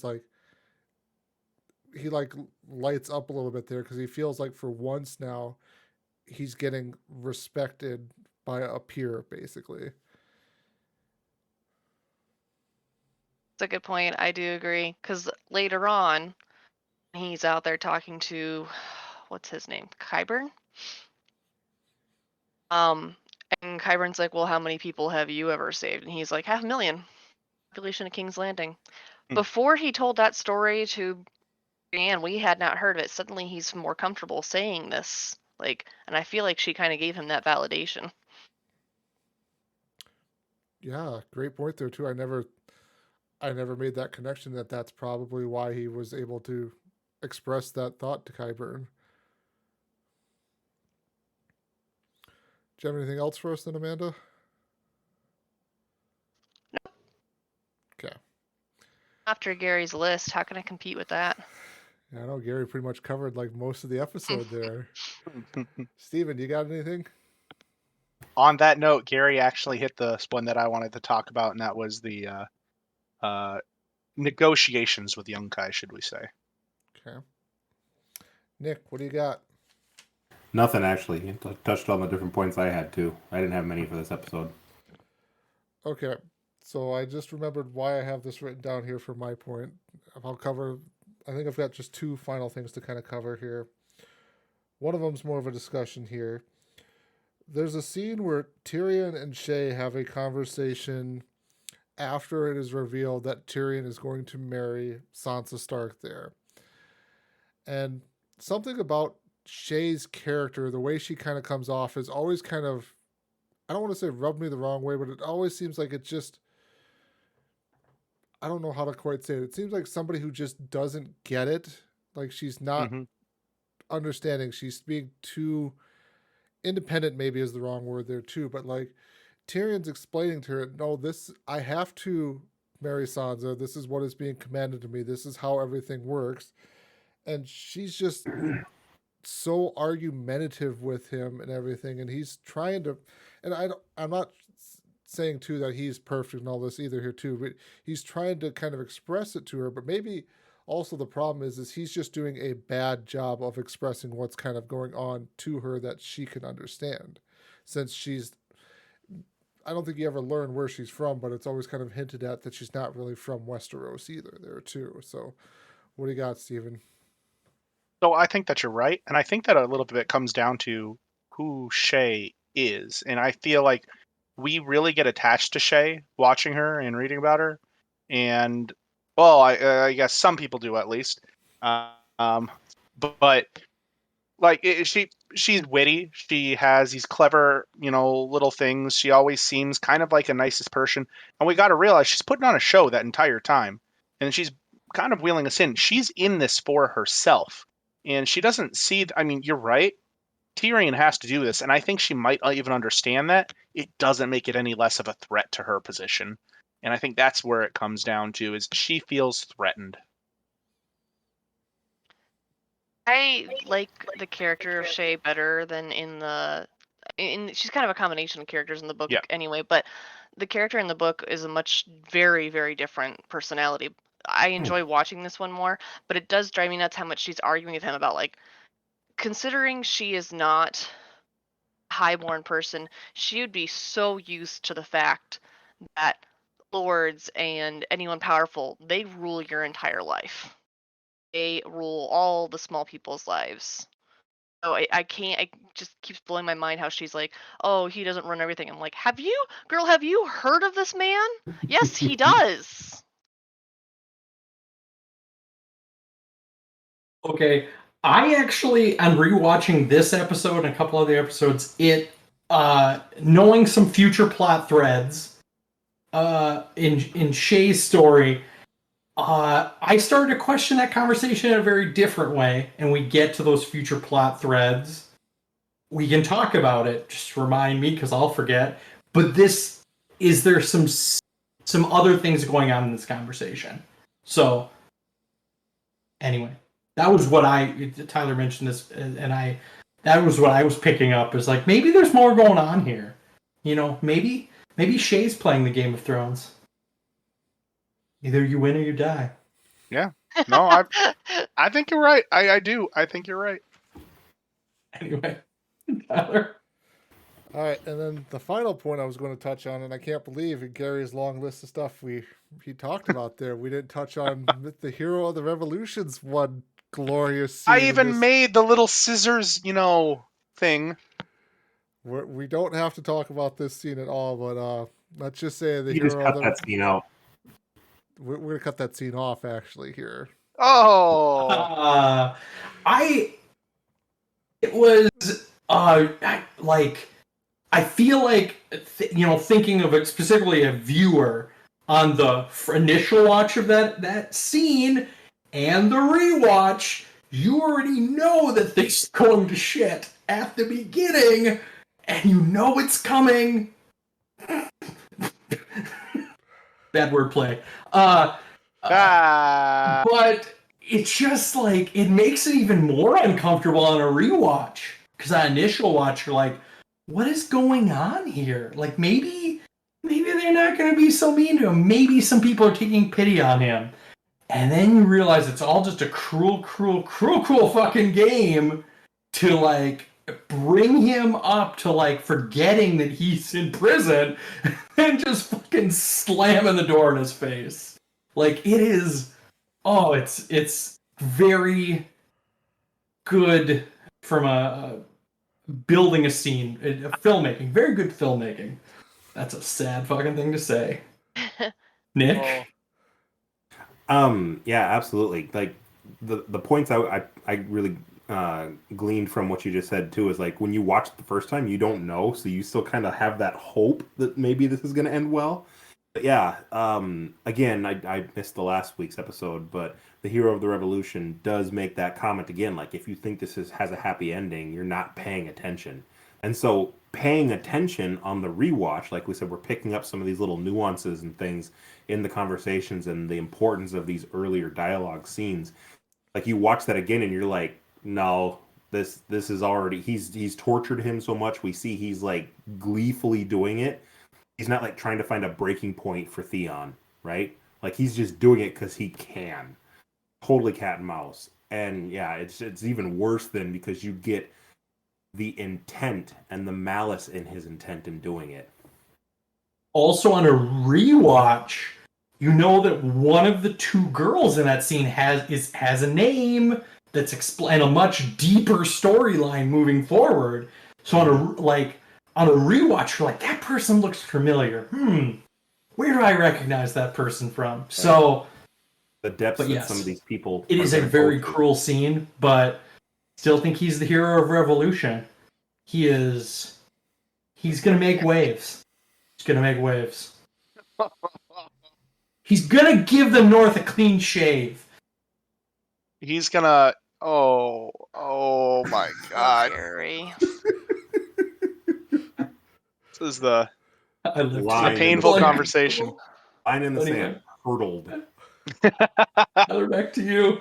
lights up a little bit there because he feels like for once now he's getting respected by a peer, basically. That's a good point. I do agree. Because later on, he's out there talking to, what's his name? Qyburn? And Qyburn's like, well, how many people have you ever saved? And he's like, 500,000. Population of King's Landing. Before he told that story to Brienne, we had not heard of it. Suddenly he's more comfortable saying this. And I feel like she kind of gave him that validation. Yeah, great point there too. I never made that connection that that's probably why he was able to express that thought to Qyburn. Do you have anything else for us then, Amanda? Nope. Okay. After Gary's list, how can I compete with that? Yeah, I know Gary pretty much covered like most of the episode there. Steven, do you got anything? On that note, Gary actually hit the one that I wanted to talk about, and that was the negotiations with Yunkai, should we say. Okay. Nick, what do you got? Nothing, actually. He touched on the different points I had, too. I didn't have many for this episode. Okay. So I just remembered why I have this written down here for my point. I think I've got just two final things to kind of cover here. One of them's more of a discussion here. There's a scene where Tyrion and Shay have a conversation after it is revealed that Tyrion is going to marry Sansa Stark there. And something about Shay's character, the way she kind of comes off, is always kind of, I don't want to say rubbed me the wrong way, but it always seems like it's just, I don't know how to quite say it. It seems like somebody who just doesn't get it. Like she's not understanding. She's being too independent, maybe is the wrong word there too. But like Tyrion's explaining to her, no, I have to marry Sansa. This is what is being commanded to me. This is how everything works. And she's just so argumentative with him and everything, and he's trying to, and I'm not saying too that he's perfect and all this either here too, but he's trying to kind of express it to her, but maybe also the problem is he's just doing a bad job of expressing what's kind of going on to her that she can understand, since I don't think you ever learn where she's from, but it's always kind of hinted at that she's not really from Westeros either there too. So what do you got, Steven? So I think that you're right, and I think that a little bit comes down to who Shay is, and I feel like we really get attached to Shay watching her and reading about her, and well, I guess some people do at least, but like she's witty, she has these clever little things. She always seems kind of like a nicest person, and we got to realize she's putting on a show that entire time, and she's kind of wheeling us in. She's in this for herself. And she doesn't see, I mean, you're right. Tyrion has to do this. And I think she might even understand that. It doesn't make it any less of a threat to her position. And I think that's where it comes down to, is she feels threatened. I like the character of Shay better than she's kind of a combination of characters in the book anyway, but the character in the book is a very, very different personality. I enjoy watching this one more, but it does drive me nuts how much she's arguing with him about, like, considering she is not a highborn person, she would be so used to the fact that lords and anyone powerful, they rule your entire life. They rule all the small people's lives. So I can't, it just keeps blowing my mind how she's like, oh, he doesn't run everything. I'm like, have you heard of this man? Yes, he does. Okay, I actually am rewatching this episode and a couple other episodes. Knowing some future plot threads, in Shay's story, I started to question that conversation in a very different way. And we get to those future plot threads, we can talk about it. Just remind me, because I'll forget. But there some other things going on in this conversation? So, anyway. That was what Tyler mentioned this, and that was what I was picking up, is like, maybe there's more going on here. Maybe Shay's playing the Game of Thrones. Either you win or you die. Yeah. No, I think you're right. I do. I think you're right. Anyway, Tyler. All right, and then the final point I was going to touch on, and I can't believe in Gary's long list of stuff he talked about there, we didn't touch on the Hero of the Revolution's one glorious scene. I even made the little scissors, thing. We don't have to talk about this scene at all, but let's just say the You Hero just cut that scene out. We're going to cut that scene off, actually, here. Oh! I feel like, thinking of it specifically a viewer on the initial watch of that scene and the rewatch, you already know that things are going to shit at the beginning, and you know it's coming. Bad wordplay. But it's just like, it makes it even more uncomfortable on a rewatch. Because on initial watch, you're like, what is going on here? Like, maybe they're not going to be so mean to him. Maybe some people are taking pity on him. And then you realize it's all just a cruel fucking game to, like, bring him up to, like, forgetting that he's in prison and just fucking slamming the door in his face. Like, it is... Oh, it's very good from a building a scene, filmmaking. Very good filmmaking. That's a sad fucking thing to say. Nick? Yeah, absolutely. Like, the points I really gleaned from what you just said too is, like, when you watch it the first time, you don't know, so you still kind of have that hope that maybe this is going to end well. But yeah, again, I missed the last week's episode, but the Hero of the Revolution does make that comment again. Like, if you think this has a happy ending, you're not paying attention. And so paying attention on the rewatch, like we said, we're picking up some of these little nuances and things in the conversations and the importance of these earlier dialogue scenes. Like, you watch that again and you're like, no, this is already he's tortured him so much. We see he's like gleefully doing it. He's not like trying to find a breaking point for Theon, right? Like he's just doing it because he can. Totally cat and mouse. And yeah, it's even worse than because you get the intent and the malice in his intent in doing it. Also on a rewatch, you know that one of the two girls in that scene has a name that's and a much deeper storyline moving forward. So on a rewatch, you're like, that person looks familiar. Where do I recognize that person from? So the depths that yes, some of these people. It is a very cruel scene, but still think he's the hero of Revolution. He's gonna make waves. He's gonna make waves. He's gonna give the North a clean shave. He's gonna. Oh my God! Gary. This is the Line painful conversation. Line in the sand, hurdled. Tyler, back to you.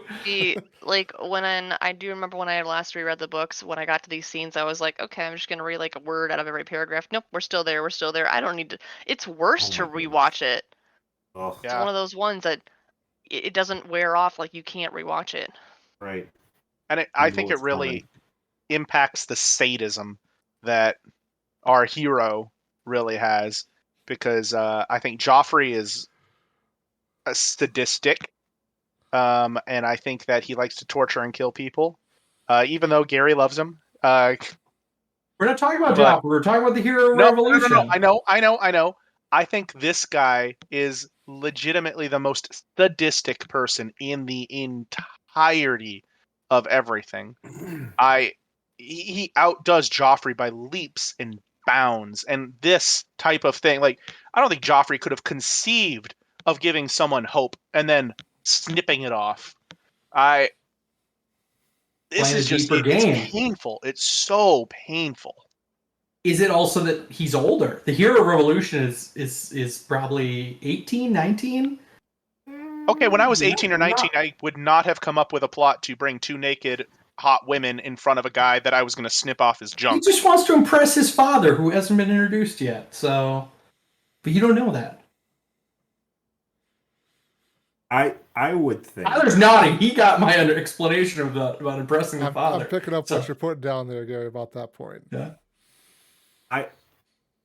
I do remember when I last reread the books, when I got to these scenes, I was like, okay, I'm just gonna read like a word out of every paragraph. Nope, we're still there. I don't need to. It's worse to rewatch it. Oh, It's one of those ones that it doesn't wear off. Like you can't rewatch it. Right. And I think it really impacts the sadism that our hero really has, because I think Joffrey is a sadistic, and I think that he likes to torture and kill people, even though Gary loves him. We're not talking about Joffrey. We're talking about the hero of Revolution. No. I know. I think this guy is legitimately the most sadistic person in the entirety of everything. He outdoes Joffrey by leaps and bounds, and this type of thing, like, I don't think Joffrey could have conceived of giving someone hope and then snipping it off. This is just it's painful. It's so painful. Is it also that he's older? The hero of Revolution is probably 18, 19? Okay, when I was 18 or 19, I would not have come up with a plot to bring two naked hot women in front of a guy that I was going to snip off his junk. He just wants to impress his father, who hasn't been introduced yet. So, but you don't know that. I would think. Tyler's nodding. He got my explanation about impressing the father. I'm picking up what you're putting down there, Gary, about that point. Yeah.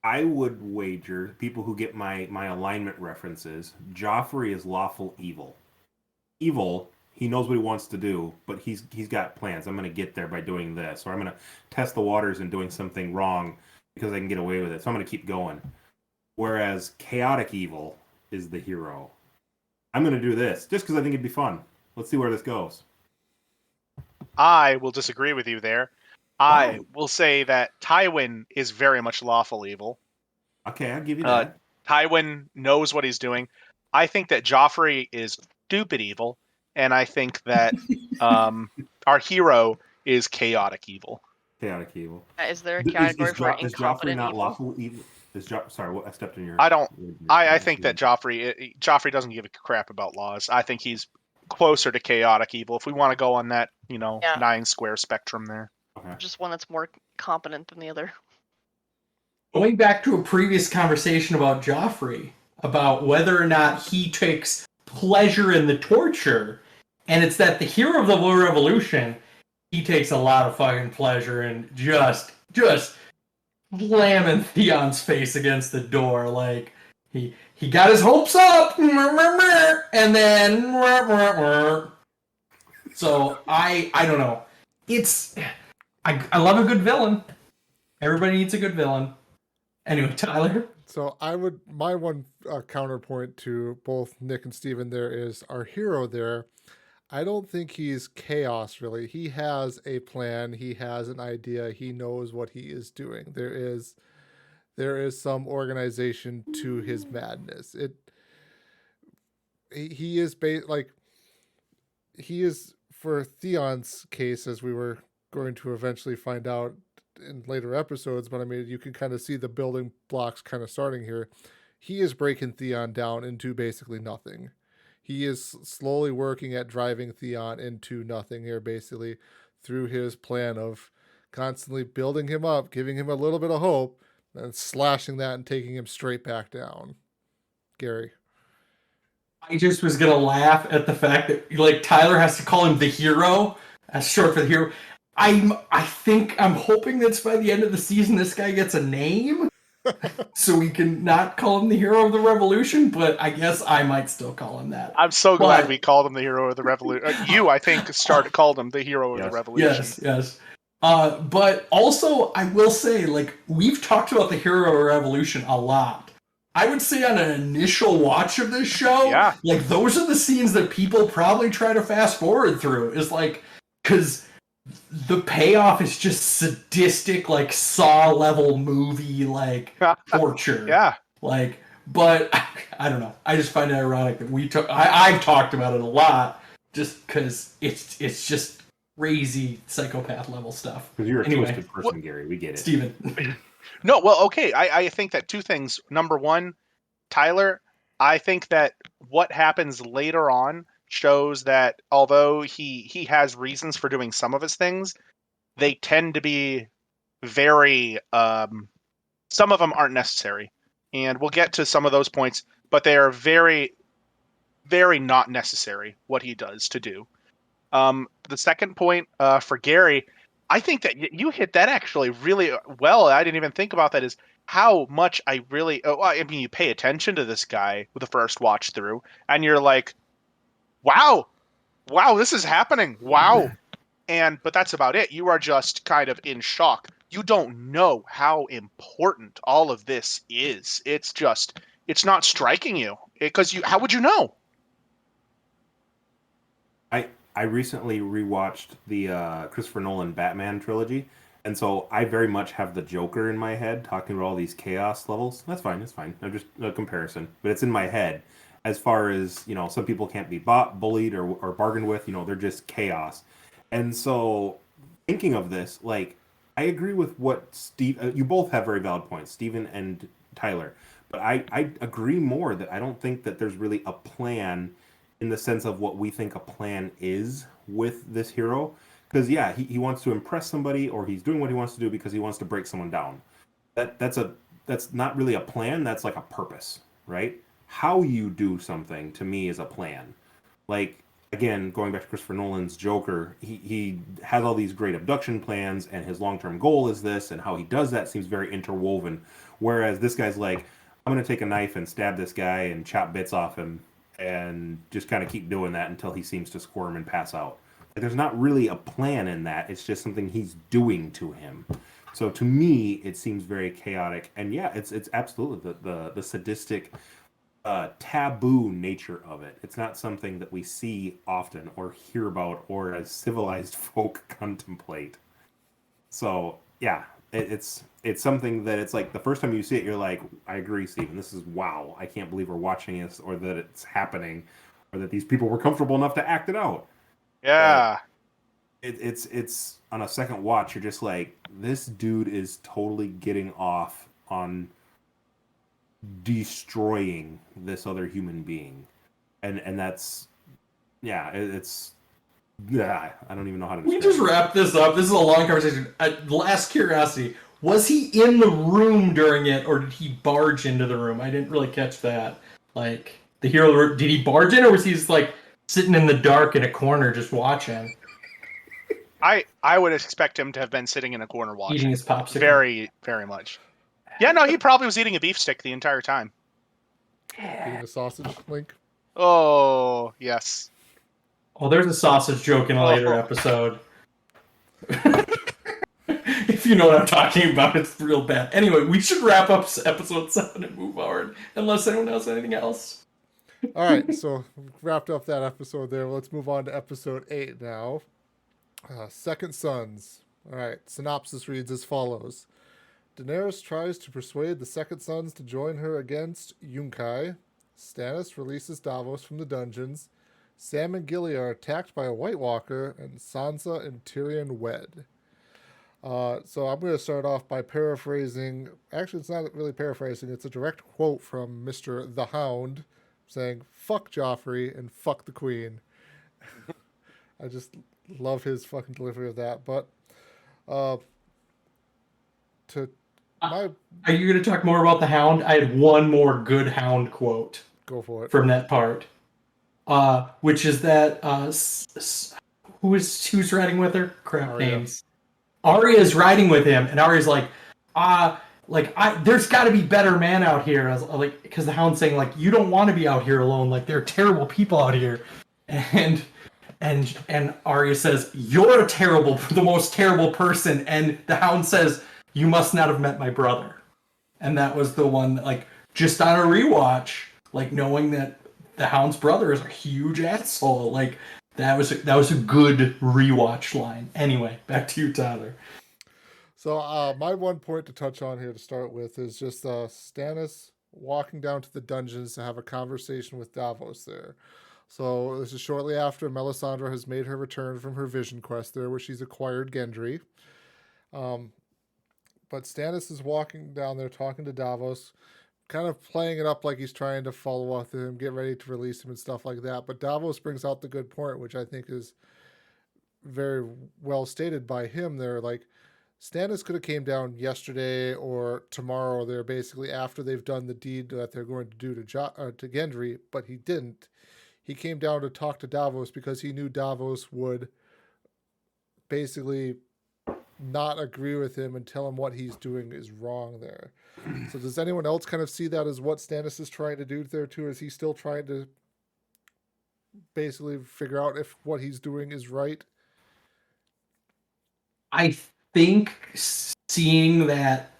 I would wager, people who get my alignment references, Joffrey is lawful evil. Evil, he knows what he wants to do, but he's got plans. I'm going to get there by doing this, or I'm going to test the waters and doing something wrong because I can get away with it. So I'm going to keep going. Whereas chaotic evil is the hero. I'm going to do this just because I think it'd be fun. Let's see where this goes. I will disagree with you there. I will say that Tywin is very much lawful evil. Okay, I'll give you that. Tywin knows what he's doing. I think that Joffrey is stupid evil, and I think that our hero is chaotic evil. Chaotic evil. Is there a category for incompetent Is Joffrey not evil? lawful evil? Sorry, I stepped in your. I think that Joffrey doesn't give a crap about laws. I think he's closer to chaotic evil, if we want to go on that 9 square spectrum there. Okay. Just one that's more competent than the other. Going back to a previous conversation about Joffrey, about whether or not he takes pleasure in the torture, and it's that the hero of the Revolution, he takes a lot of fucking pleasure in just slamming Theon's face against the door. Like, he got his hopes up, and then so I don't know. I love a good villain. Everybody needs a good villain. Anyway, Tyler. So my one counterpoint to both Nick and Steven there is our hero there. I don't think he's chaos, really. He has a plan. He has an idea. He knows what he is doing. There is some organization to his madness. He is for Theon's case, as we were going to eventually find out in later episodes, but I mean, you can kind of see the building blocks kind of starting here. He is breaking Theon down into basically nothing. He is slowly working at driving Theon into nothing here, basically. through his plan of constantly building him up, giving him a little bit of hope, and slashing that and taking him straight back down. Gary. I just was gonna laugh at the fact that like Tyler has to call him the hero as short for the hero. I'm hoping that by the end of the season this guy gets a name, so we can not call him the hero of the revolution. But I guess I might still call him that. I'm so glad we called him the hero of the revolution. You, I think, called him the hero of the revolution. Yes. But also, I will say, like, we've talked about the hero of the revolution a lot. I would say on an initial watch of this show, like, those are the scenes that people probably try to fast forward through. Is like, because the payoff is just sadistic, like, Saw-level movie, like, torture. Yeah. Like, but, I don't know. I just find it ironic that I've talked about it a lot, just because it's just crazy psychopath level stuff. Because you're a twisted person, Gary. We get it. Steven. No, well, okay. I think that two things. Number one, Tyler, I think that what happens later on shows that although he has reasons for doing some of his things, they tend to be very some of them aren't necessary. And we'll get to some of those points, but they are very, very not necessary what he does to do. The second point for Gary, I think that you hit that actually really well. I didn't even think about that, is how much I really... I mean, you pay attention to this guy with the first watch through, and you're like, wow, this is happening. Wow. But that's about it. You are just kind of in shock. You don't know how important all of this is. It's not striking you. Because how would you know? I recently rewatched the Christopher Nolan Batman trilogy, and so I very much have the Joker in my head talking about all these chaos levels. That's fine. I'm just a comparison, but it's in my head. As far as, some people can't be bought, bullied, or bargained with, they're just chaos. And so thinking of this, like, I agree with what Steve, you both have very valid points, Steven and Tyler, but I agree more that I don't think that there's really a plan in the sense of what we think a plan is with this hero. Because, he wants to impress somebody, or he's doing what he wants to do because he wants to break someone down. That's not really a plan, that's like a purpose, right? How you do something, to me, is a plan. Like, again, going back to Christopher Nolan's Joker, he has all these great abduction plans, and his long-term goal is this, and how he does that seems very interwoven. Whereas this guy's like, I'm going to take a knife and stab this guy and chop bits off him, and just kind of keep doing that until he seems to squirm and pass out. Like, there's not really a plan in that. It's just something he's doing to him. So to me, it seems very chaotic. And it's absolutely the sadistic, taboo nature of it. It's not something that we see often or hear about or as civilized folk contemplate. So it's something that it's like the first time you see it, you're like, I agree, Steven. This is wow. I can't believe we're watching this, or that it's happening, or that these people were comfortable enough to act it out. Yeah. It's on a second watch, you're just like, this dude is totally getting off on destroying this other human being, and that's it's. I don't even know how to describe We just wrap this up. This is a long conversation. Last curiosity. Was he in the room during it, or did he barge into the room? I didn't really catch that. Like, the hero, did he barge in, or was he just, like, sitting in the dark in a corner just watching? I would expect him to have been sitting in a corner watching. Eating his popsicle. Very, very much. Yeah, no, he probably was eating a beef stick the entire time. Eating a sausage, Link. Oh, yes. Oh, there's a sausage joke in a later episode. If you know what I'm talking about, it's real bad. Anyway, we should wrap up episode 7 and move forward, unless anyone has anything else. All right, so we've wrapped up that episode there. Let's move on to episode 8 now. Second Sons. All right, synopsis reads as follows. Daenerys tries to persuade the Second Sons to join her against Yunkai. Stannis releases Davos from the dungeons. Sam and Gilly are attacked by a White Walker, and Sansa and Tyrion wed. So I'm going to start off by paraphrasing. Actually, it's not really paraphrasing. It's a direct quote from Mr. The Hound saying, "Fuck Joffrey and fuck the Queen." I just love his fucking delivery of that. But to my Are you going to talk more about the Hound? I had one more good Hound quote go for it. from that part, which is that who's riding with her? Crap Arya. names. Arya's riding with him, and Arya's like, there's got to be better man out here. Like, because the Hound's saying like, you don't want to be out here alone. Like, there are terrible people out here, and Arya says, you're the most terrible person, and the Hound says, you must not have met my brother. And that was the one that, like, just on a rewatch, like, knowing that the Hound's brother is a huge asshole, like, that was a good rewatch line. Anyway, back to you, Tyler. So my one point to touch on here to start with is just Stannis walking down to the dungeons to have a conversation with Davos there. So this is shortly after Melisandre has made her return from her vision quest there, where she's acquired Gendry. But Stannis is walking down there talking to Davos, kind of playing it up like he's trying to follow up with him, get ready to release him and stuff like that. But Davos brings out the good point, which I think is very well stated by him there. Like, Stannis could have came down yesterday or tomorrow there, basically after they've done the deed that they're going to do to Gendry, but he didn't. He came down to talk to Davos because he knew Davos would basically not agree with him and tell him what he's doing is wrong there. So does anyone else kind of see that as what Stannis is trying to do there too? Is he still trying to basically figure out if what he's doing is right? I think seeing that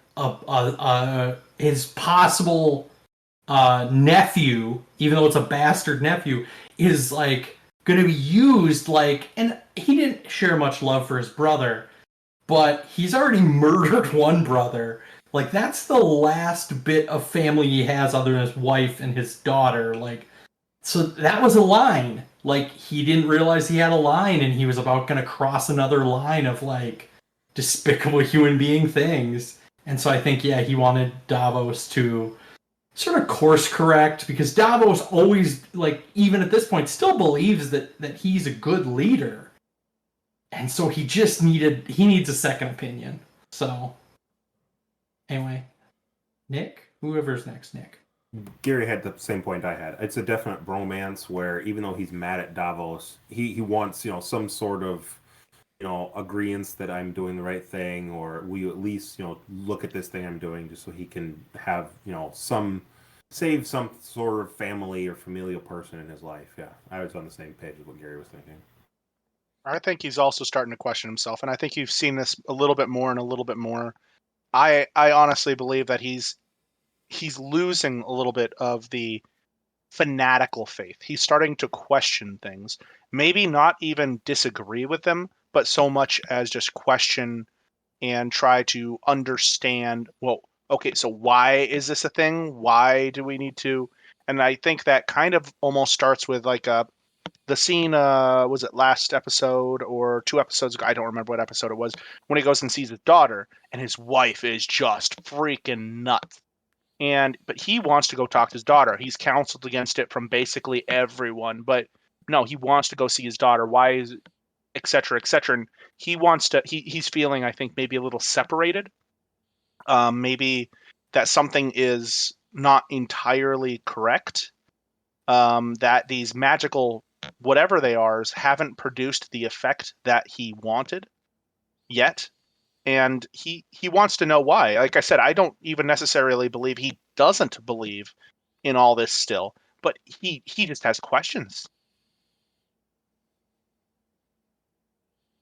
his possible nephew, even though it's a bastard nephew, is like going to be used like, and he didn't share much love for his brother, but he's already murdered one brother. Like, that's the last bit of family he has other than his wife and his daughter. Like, so that was a line. Like, he didn't realize he had a line, and he was about going to cross another line of, like, despicable human being things. And so I think, yeah, he wanted Davos to sort of course correct, because Davos always, like, even at this point, still believes that he's a good leader. And so he needs a second opinion. So, anyway, Nick? Whoever's next, Nick. Gary had the same point I had. It's a definite bromance where even though he's mad at Davos, he wants, some sort of, agreeance that I'm doing the right thing, or will you at least, look at this thing I'm doing, just so he can have, save some sort of family or familial person in his life. Yeah, I was on the same page with what Gary was thinking. I think he's also starting to question himself, and I think you've seen this a little bit more and a little bit more. I honestly believe that he's losing a little bit of the fanatical faith. He's starting to question things. Maybe not even disagree with them, but so much as just question and try to understand, well, okay, so why is this a thing? Why do we need to? And I think that kind of almost starts with like the scene, was it last episode or 2 episodes ago? I don't remember what episode it was, when he goes and sees his daughter and his wife is just freaking nuts. But he wants to go talk to his daughter. He's counseled against it from basically everyone, but no, he wants to go see his daughter. Why is it, et cetera, et cetera. And he wants to, he's feeling, I think, maybe a little separated. Maybe that something is not entirely correct. That these magical, whatever they are, haven't produced the effect that he wanted yet. And he wants to know why. Like I said, I don't even necessarily believe he doesn't believe in all this still, but he just has questions.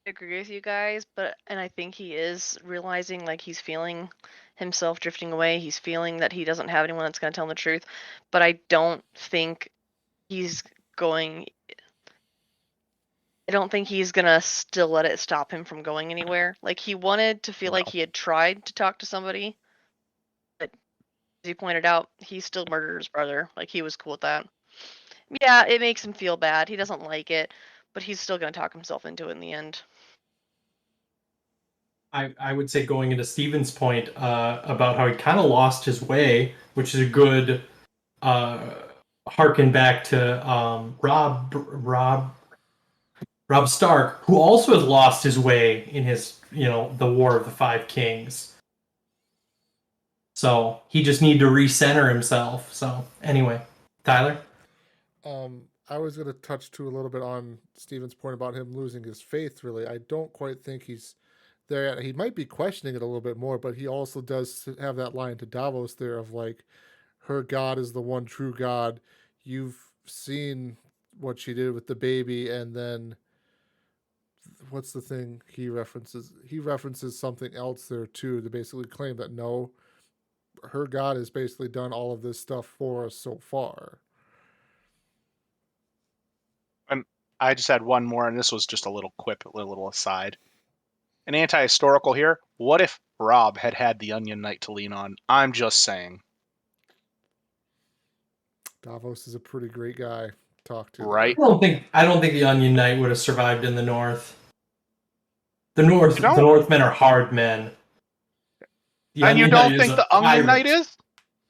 I agree with you guys, and I think he is realizing, like, he's feeling himself drifting away. He's feeling that he doesn't have anyone that's going to tell him the truth, but I don't think he's going. I don't think he's gonna still let it stop him from going anywhere. Like, he wanted to feel like he had tried to talk to somebody, but as you pointed out, he still murdered his brother. Like, he was cool with that. Yeah, it makes him feel bad. He doesn't like it, but he's still gonna talk himself into it in the end. I would say, going into Steven's point about how he kind of lost his way, which is a good harken back to Rob Robb Stark, who also has lost his way in his, the War of the Five Kings. So he just need to recenter himself. So anyway, Tyler? I was going to touch too a little bit on Steven's point about him losing his faith, really. I don't quite think he's there yet. He might be questioning it a little bit more, but he also does have that line to Davos there of like, her God is the one true God. You've seen what she did with the baby, and then what's the thing he references? He references something else there too to basically claim that no, her God has basically done all of this stuff for us so far. And I just had one more, and this was just a little quip, a little aside. An anti-historical here. What if Robb had had the Onion Knight to lean on? I'm just saying. Davos is a pretty great guy to talk to. Right. I don't think the Onion Knight would have survived in the North. The Northmen are hard men. And you don't think the Onion Knight is?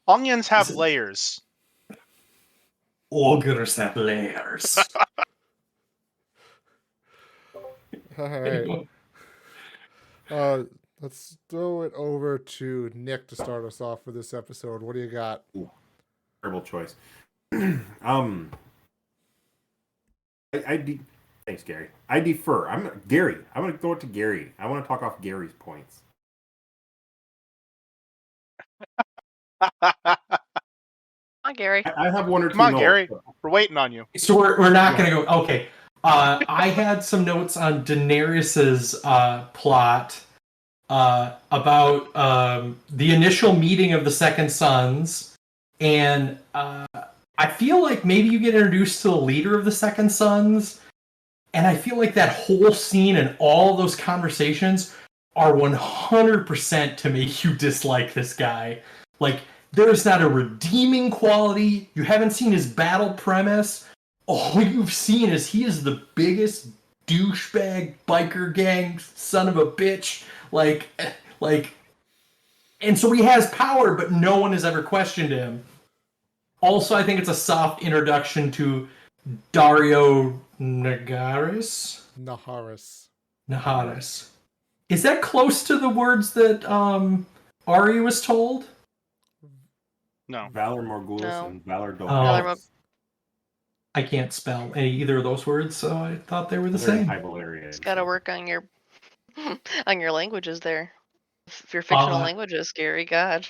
Onions have layers. Ogres have layers. All right. Let's throw it over to Nick to start us off for this episode. What do you got? Ooh, terrible choice. Thanks, Gary. I defer. I'm going to throw it to Gary. I want to talk off Gary's points. Come on, Gary. I have one or two. Come on, notes. Gary. We're waiting on you. So we're not going to go. Okay. I had some notes on Daenerys's plot about the initial meeting of the Second Sons, and I feel like maybe you get introduced to the leader of the Second Sons, and I feel like that whole scene and all those conversations are 100% to make you dislike this guy. Like, there's not a redeeming quality. You haven't seen his battle premise. All you've seen is he is the biggest douchebag biker gang son of a bitch. Like, and so he has power, but no one has ever questioned him. Also, I think it's a soft introduction to Dario Naharis. Is that close to the words that Arya was told? No. Valor Morgulis No. and Valor Dolores. Valor I can't spell either of those words, so I thought they were the same. It's got to work on your languages there. If your fictional languages, Gary, God.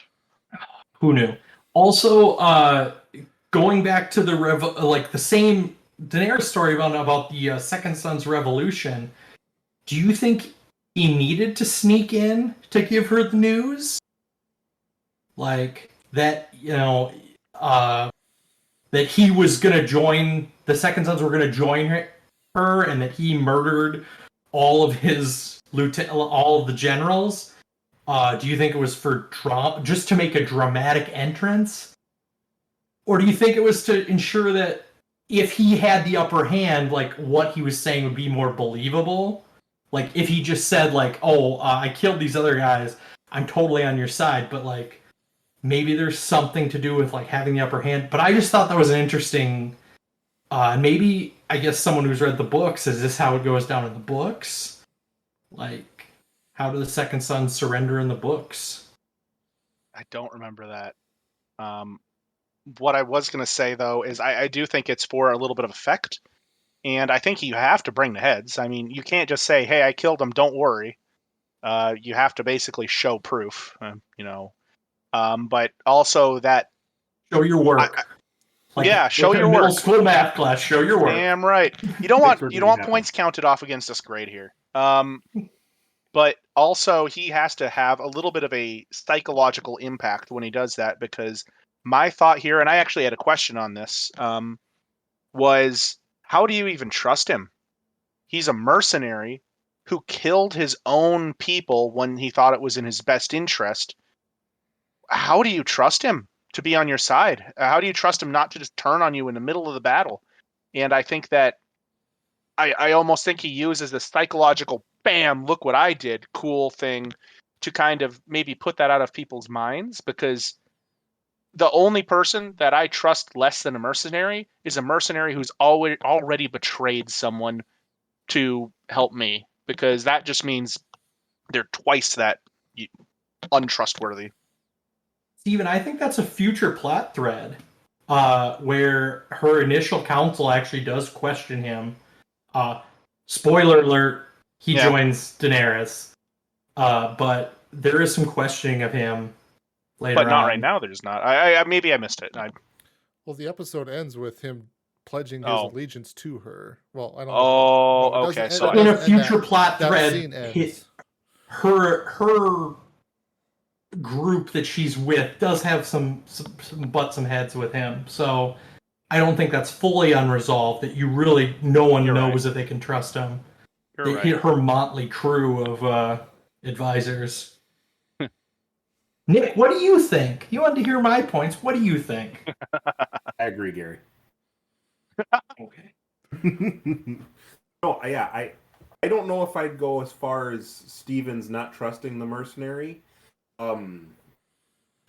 Who knew? Also, going back to the same Daenerys story about the Second Son's revolution, do you think he needed to sneak in to give her the news? Like, that, that he was going to join, the Second Sons were going to join her, and that he murdered all of his all of the generals? Do you think it was for just to make a dramatic entrance? Or do you think it was to ensure that if he had the upper hand, like, what he was saying would be more believable? Like, if he just said, like, I killed these other guys, I'm totally on your side, but, like, maybe there's something to do with, like, having the upper hand. But I just thought that was an interesting... maybe, I guess, someone who's read the books, is this how it goes down in the books? Like, how do the Second Sons surrender in the books? I don't remember that. What I was going to say, though, is I do think it's for a little bit of effect. And I think you have to bring the heads. I mean, you can't just say, hey, I killed them, don't worry. You have to basically show proof, but also that... Show your work. Show your work. Middle school math class, show your work. Damn right. You don't want points counted off against this grade here. But also he has to have a little bit of a psychological impact when he does that, because my thought here, and I actually had a question on this, was how do you even trust him? He's a mercenary who killed his own people when he thought it was in his best interest. How do you trust him to be on your side? How do you trust him not to just turn on you in the middle of the battle? And I think that I almost think he uses the psychological, bam, look what I did, cool thing to kind of maybe put that out of people's minds, because the only person that I trust less than a mercenary is a mercenary who's already betrayed someone to help me, because that just means they're twice that untrustworthy. Steven, I think that's a future plot thread where her initial counsel actually does question him. Spoiler alert, he joins Daenerys. But there is some questioning of him later on. But not right now, there's not. I maybe I missed it. Well, the episode ends with him pledging his allegiance to her. Well, I don't know. Oh, okay. So in a future plot thread, scene ends. her group that she's with does have some butts and heads with him. So I don't think that's fully unresolved. That no one knows that they can trust him. Her motley crew of advisors. Nick, what do you think? You wanted to hear my points. What do you think? I agree, Gary. Okay. No, yeah, I don't know if I'd go as far as Steven's not trusting the mercenary.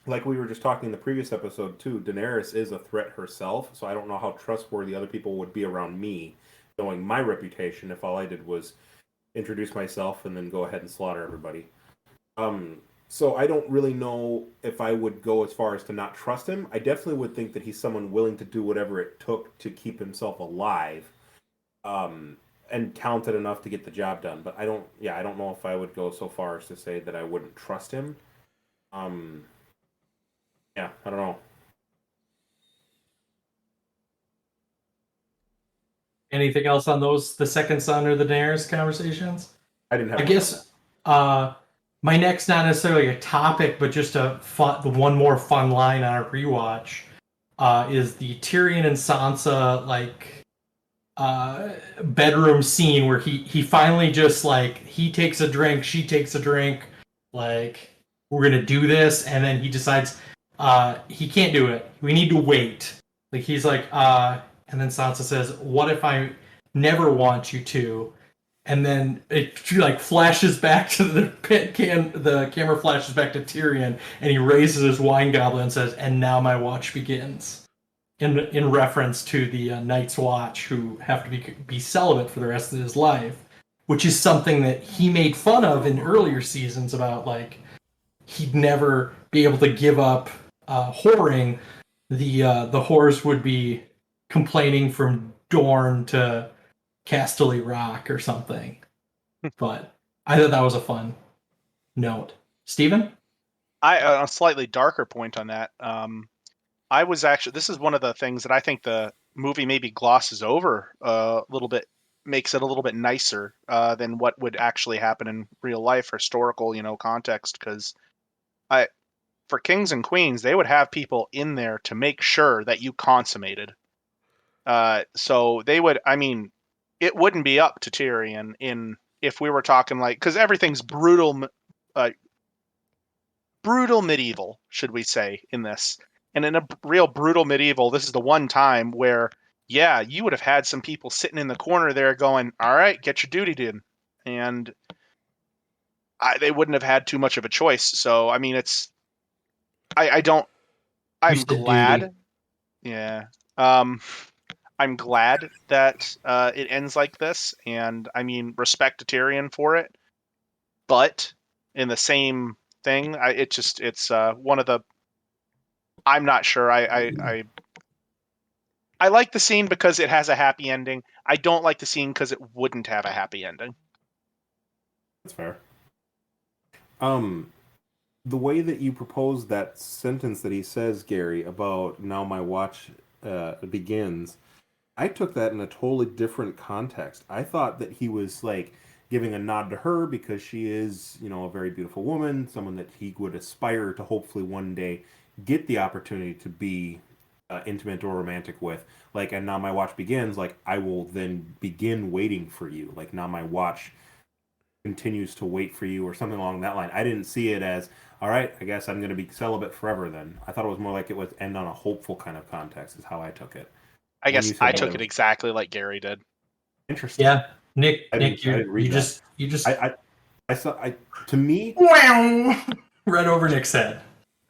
Like we were just talking in the previous episode too, Daenerys is a threat herself, so I don't know how trustworthy other people would be around me, knowing my reputation if all I did was introduce myself and then go ahead and slaughter everybody. So I don't really know if I would go as far as to not trust him. I definitely would think that he's someone willing to do whatever it took to keep himself alive, and talented enough to get the job done. But I don't know if I would go so far as to say that I wouldn't trust him. Yeah, I don't know. Anything else on the second son or the Daenerys conversations? I didn't have. I guess my next, not necessarily a topic, but just the one more fun line on our rewatch is the Tyrion and Sansa bedroom scene where he finally just he takes a drink, she takes a drink, we're gonna do this, and then he decides he can't do it. We need to wait. He's and then Sansa says, "What if I never want you to?" And then it flashes back to the camera flashes back to Tyrion, and he raises his wine goblet and says, "And now my watch begins," in reference to the Night's Watch, who have to be celibate for the rest of his life, which is something that he made fun of in earlier seasons about he'd never be able to give up whoring. The whores would be complaining from Dorne to Casterly Rock or something. But I thought that was a fun note. Steven? A slightly darker point on that. I was actually, this is one of the things that I think the movie maybe glosses over a little bit, makes it a little bit nicer than what would actually happen in real life, historical, context. Because for kings and queens, they would have people in there to make sure that you consummated. So they would, it wouldn't be up to Tyrion if we were talking because everything's brutal medieval, should we say, in this. And in a real brutal medieval, this is the one time where, you would have had some people sitting in the corner there going, all right, get your duty done. And they wouldn't have had too much of a choice. So, I'm glad. Yeah. I'm glad that it ends like this, and respect to Tyrion for it. But in the same thing, it's one of the. I'm not sure. I like the scene because it has a happy ending. I don't like the scene because it wouldn't have a happy ending. That's fair. The way that you propose that sentence that he says, Gary, about now my watch begins. I took that in a totally different context. I thought that he was giving a nod to her because she is, a very beautiful woman, someone that he would aspire to hopefully one day get the opportunity to be intimate or romantic with. And now my watch begins, I will then begin waiting for you. Now my watch continues to wait for you, or something along that line. I didn't see it as, all right, I guess I'm going to be celibate forever then. I thought it was more it would end on a hopeful kind of context is how I took it. I guess I took it exactly like Gary did. Interesting. Yeah, Nick, to me, right over Nick's head.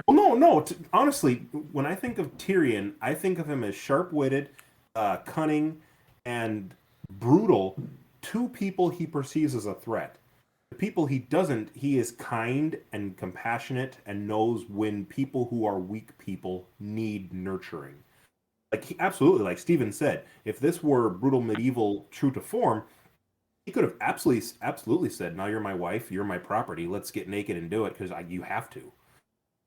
Well, no. Honestly, when I think of Tyrion, I think of him as sharp-witted, cunning, and brutal. two people he perceives as a threat. The people he doesn't, he is kind and compassionate and knows when people who are weak people need nurturing. Like, absolutely, like Steven said, if this were brutal medieval true to form, he could have absolutely said, "Now you're my wife, you're my property. Let's get naked and do it because you have to."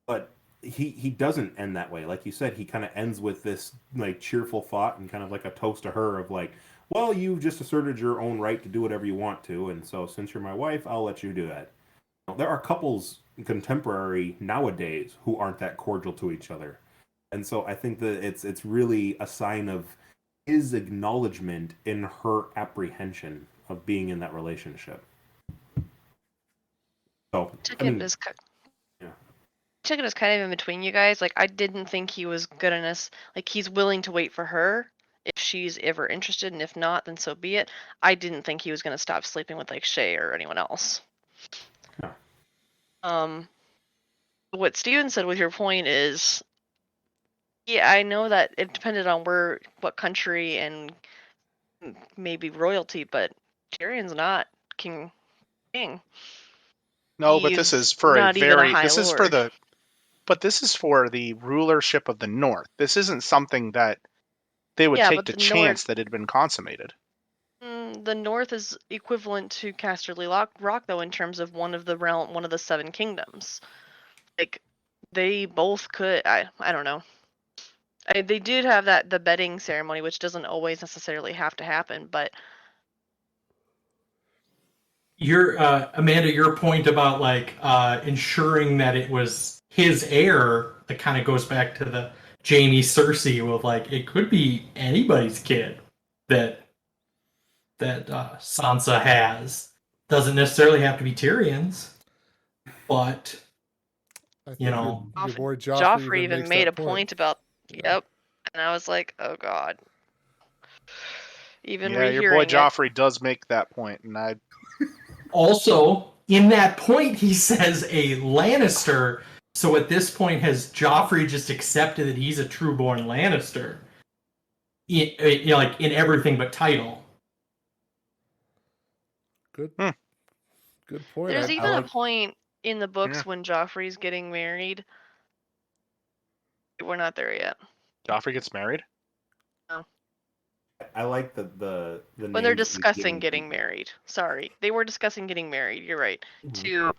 But he doesn't end that way. Like you said, he kind of ends with this like cheerful thought and kind of like a toast to her of like, "Well, you've just asserted your own right to do whatever you want to, and so since you're my wife, I'll let you do that." There are couples contemporary nowadays who aren't that cordial to each other, and so I think that it's really a sign of his acknowledgement in her apprehension of being in that relationship. So Chicken is kind of in between you guys. Like, I didn't think he was good enough. Like, he's willing to wait for her if she's ever interested, and if not, then so be it. I didn't think he was going to stop sleeping with like Shay or anyone else. No. What Steven said with your point is, yeah, I know that it depended on what country and maybe royalty, but Tyrion's not king. No, but this He's is for a not even a very. High This is for Lord. the. But this is for the rulership of the North. This isn't something that they would Yeah, take but the the chance that it had been consummated. The North is equivalent to Casterly Rock, though, in terms of one of the seven kingdoms. Like, they both could. I don't know. They did have the bedding ceremony, which doesn't always necessarily have to happen, but Your Amanda, your point about like ensuring that it was his heir, that kind of goes back to the Jaime Cersei with like it could be anybody's kid that Sansa has. Doesn't necessarily have to be Tyrion's, but I think you know, your boy Joffrey even makes made that a point about yep, and I was like, oh god. Even Yeah, your boy rehearing it. Joffrey does make that point, and I. also in that point he says a Lannister. So at this point, has Joffrey just accepted that he's a true-born Lannister? Like in everything but title. Good point. There's I even a like, point in the books when Joffrey's getting married. We're not there yet. Joffrey gets married? No. I like the When they're discussing getting married. Sorry. They were discussing getting married. You're right. Mm-hmm.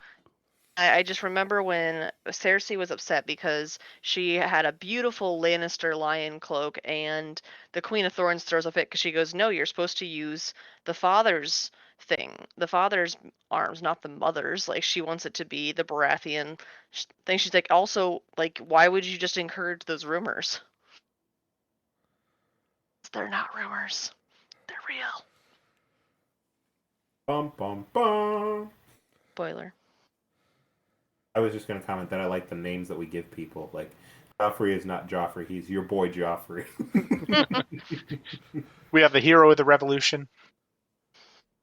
I just remember when Cersei was upset because she had a beautiful Lannister lion cloak, and the Queen of Thorns throws a fit because she goes, "No, you're supposed to use the father's thing, the father's arms, not the mother's." Like, she wants it to be the Baratheon thing. She's like, also, like, why would you just encourage those rumors? They're not rumors. They're real. Bum bum bum. Spoiler. I was just going to comment that I like the names that we give people. Like, Joffrey is not Joffrey; he's your boy Joffrey. We have the hero of the revolution.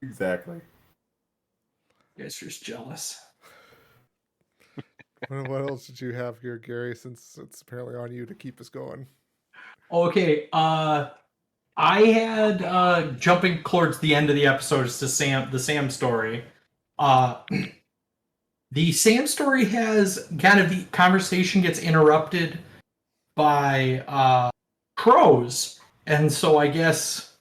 Exactly. You guys are just jealous. what else did you have here, Gary? Since it's apparently on you to keep us going. Okay. I had jumping towards the end of the episodes to the Sam story. The Sam story has kind of the conversation gets interrupted by crows, and so I guess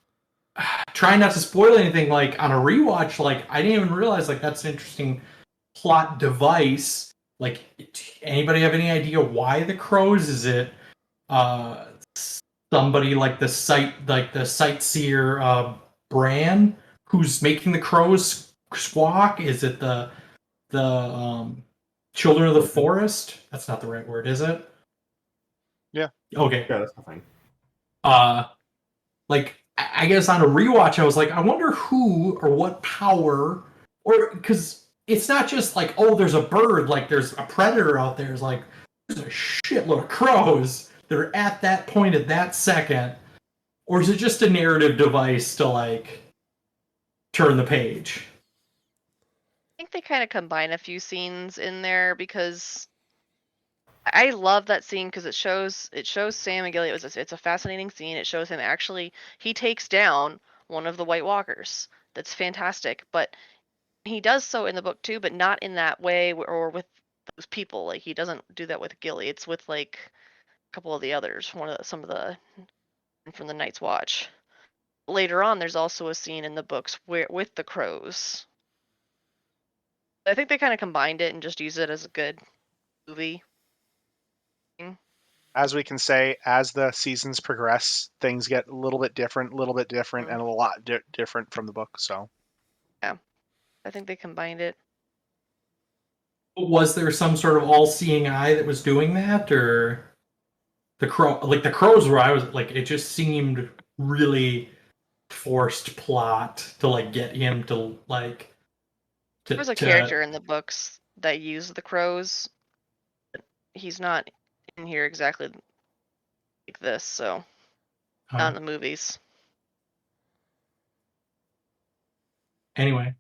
trying not to spoil anything. Like on a rewatch, like I didn't even realize like that's an interesting plot device. Like, anybody have any idea why the crows? Is it somebody like the sightseer Bran who's making the crows squawk? Is it the children of the forest? That's not the right word, is it? Yeah. Okay. Yeah, that's fine. Like I guess on a rewatch, I was like, I wonder who or what power, or because it's not just like, oh, there's a bird, like there's a predator out there. It's like there's a shitload of crows that are at that point at that second, or is it just a narrative device to like turn the page? I think they kind of combine a few scenes in there because I love that scene because it shows Sam and Gilly. It's a fascinating scene. It shows him actually he takes down one of the White Walkers, that's fantastic. But he does so in the book too, but not in that way or with those people. Like he doesn't do that with Gilly. It's with like a couple of the others. Some of the from the Night's Watch. Later on, there's also a scene in the books where with the crows. I think they kind of combined it and just used it as a good movie. As we can say, as the seasons progress, things get a little bit different, and a lot different from the book. So, yeah, I think they combined it. Was there some sort of all-seeing eye that was doing that, or the crows where I was like, it just seemed really forced plot to like get him to like. There was a character in the books that used the crows. But he's not in here exactly like this, so not in the movies. Anyway,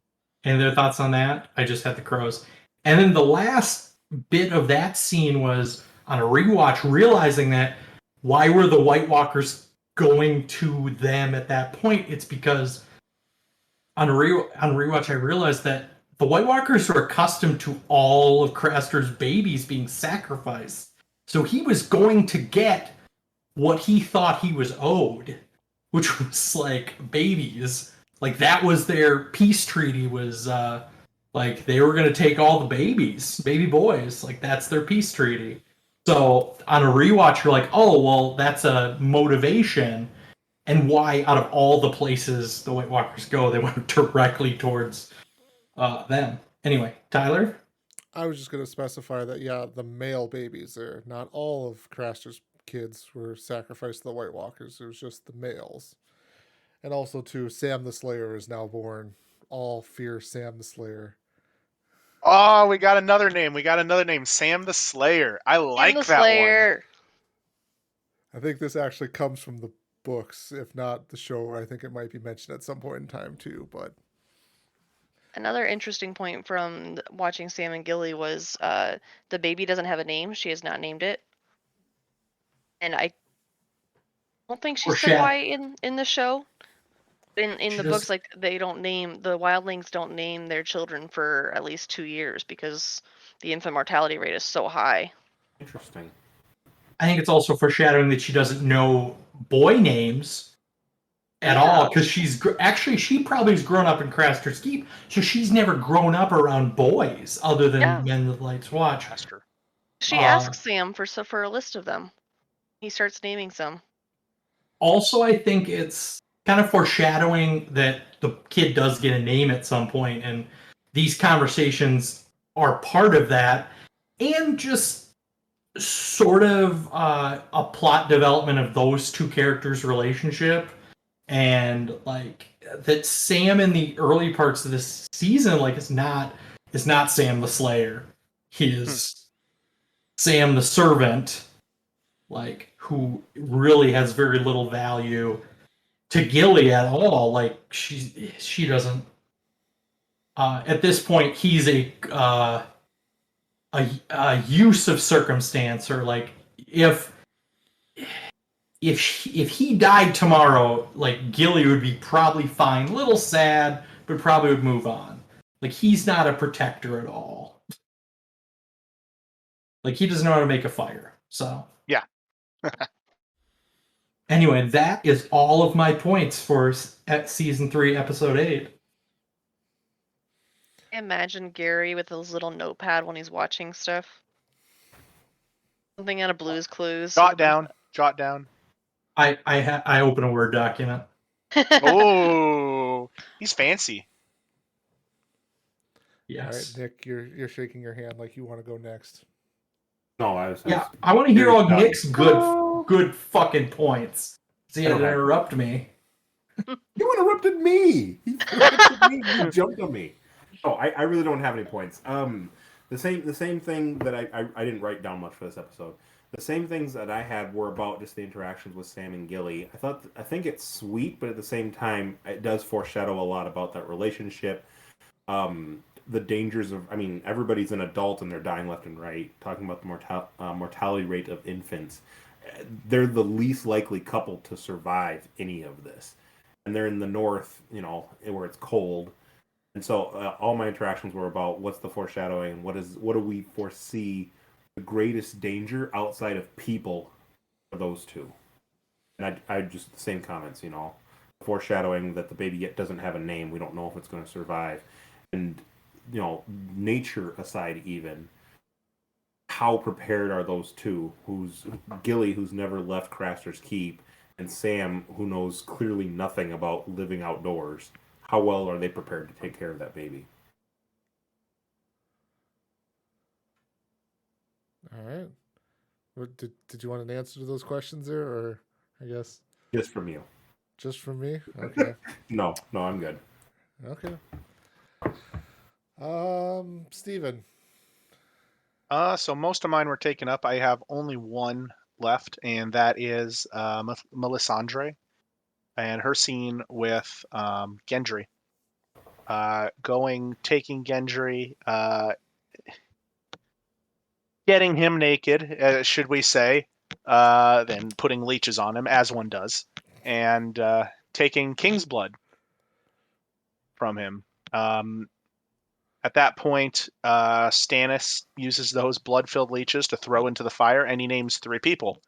any other thoughts on that? I just had the crows. And then the last bit of that scene was on a rewatch, realizing that why were the White Walkers going to them at that point? It's because on rewatch, I realized that the White Walkers are accustomed to all of Craster's babies being sacrificed. So he was going to get what he thought he was owed, which was like babies. Like that was their peace treaty, was like they were going to take all the baby boys. Like that's their peace treaty. So on a rewatch, you're like, oh, well, that's a motivation. And why, out of all the places the White Walkers go, they went directly towards them. Anyway, Tyler? I was just going to specify that, yeah, the male babies there, not all of Craster's kids were sacrificed to the White Walkers. It was just the males. And also, too, Sam the Slayer is now born. All fear Sam the Slayer. Oh, we got another name. Sam the Slayer. I like that Slayer. one. I think this actually comes from the books, if not the show. I think it might be mentioned at some point in time, too, but... Another interesting point from watching Sam and Gilly was the baby doesn't have a name. She has not named it. And I don't think she said why in the show. In the books, like they don't name, the wildlings don't name their children for at least 2 years because the infant mortality rate is so high. Interesting. I think it's also foreshadowing that she doesn't know boy names at all, because she probably has grown up in Craster's Keep, so she's never grown up around boys other than men that Night's Watch. She asks Sam for a list of them. He starts naming some. Also, I think it's kind of foreshadowing that the kid does get a name at some point, and these conversations are part of that, and just sort of a plot development of those two characters' relationship. And like that Sam in the early parts of this season, like is not Sam the Slayer. He is Sam the servant, like who really has very little value to Gilly at all. Like she doesn't. At this point, he's a use of circumstance, or like if he died tomorrow, like Gilly would be probably fine, a little sad, but probably would move on. Like he's not a protector at all. Like he doesn't know how to make a fire. So yeah. Anyway, that is all of my points for season 3, episode 8. Imagine Gary with his little notepad when he's watching stuff. Something out of Blue's Clues. Jot down. I open a Word document. Oh, he's fancy. Yes. All right, Nick, you're shaking your hand like you want to go next. No, I want to hear all Nick's good fucking points. See, you interrupt me. You interrupted me. You jumped on me. Oh, I really don't have any points. The same thing that I didn't write down much for this episode. The same things that I had were about just the interactions with Sam and Gilly. I think it's sweet, but at the same time, it does foreshadow a lot about that relationship. The dangers of, everybody's an adult and they're dying left and right. Talking about the mortality rate of infants, they're the least likely couple to survive any of this. and they're in the north, where it's cold. And so all my interactions were about what's the foreshadowing, what do we foresee the greatest danger outside of people for those two. And I just the same comments, foreshadowing that the baby yet doesn't have a name. We don't know if it's going to survive. And, nature aside even, how prepared are those two? Who's Gilly, who's never left Craster's Keep, and Sam, who knows clearly nothing about living outdoors. How well are they prepared to take care of that baby? All right. What, did you want an answer to those questions there, or I guess Just from you. just from me? Okay. No, I'm good. Okay. Steven. So most of mine were taken up. I have only one left, and that is Melisandre and her scene with Gendry. Taking Gendry, getting him naked, should we say, then putting leeches on him, as one does, and taking King's blood from him. At that point, Stannis uses those blood-filled leeches to throw into the fire, and he names 3 people.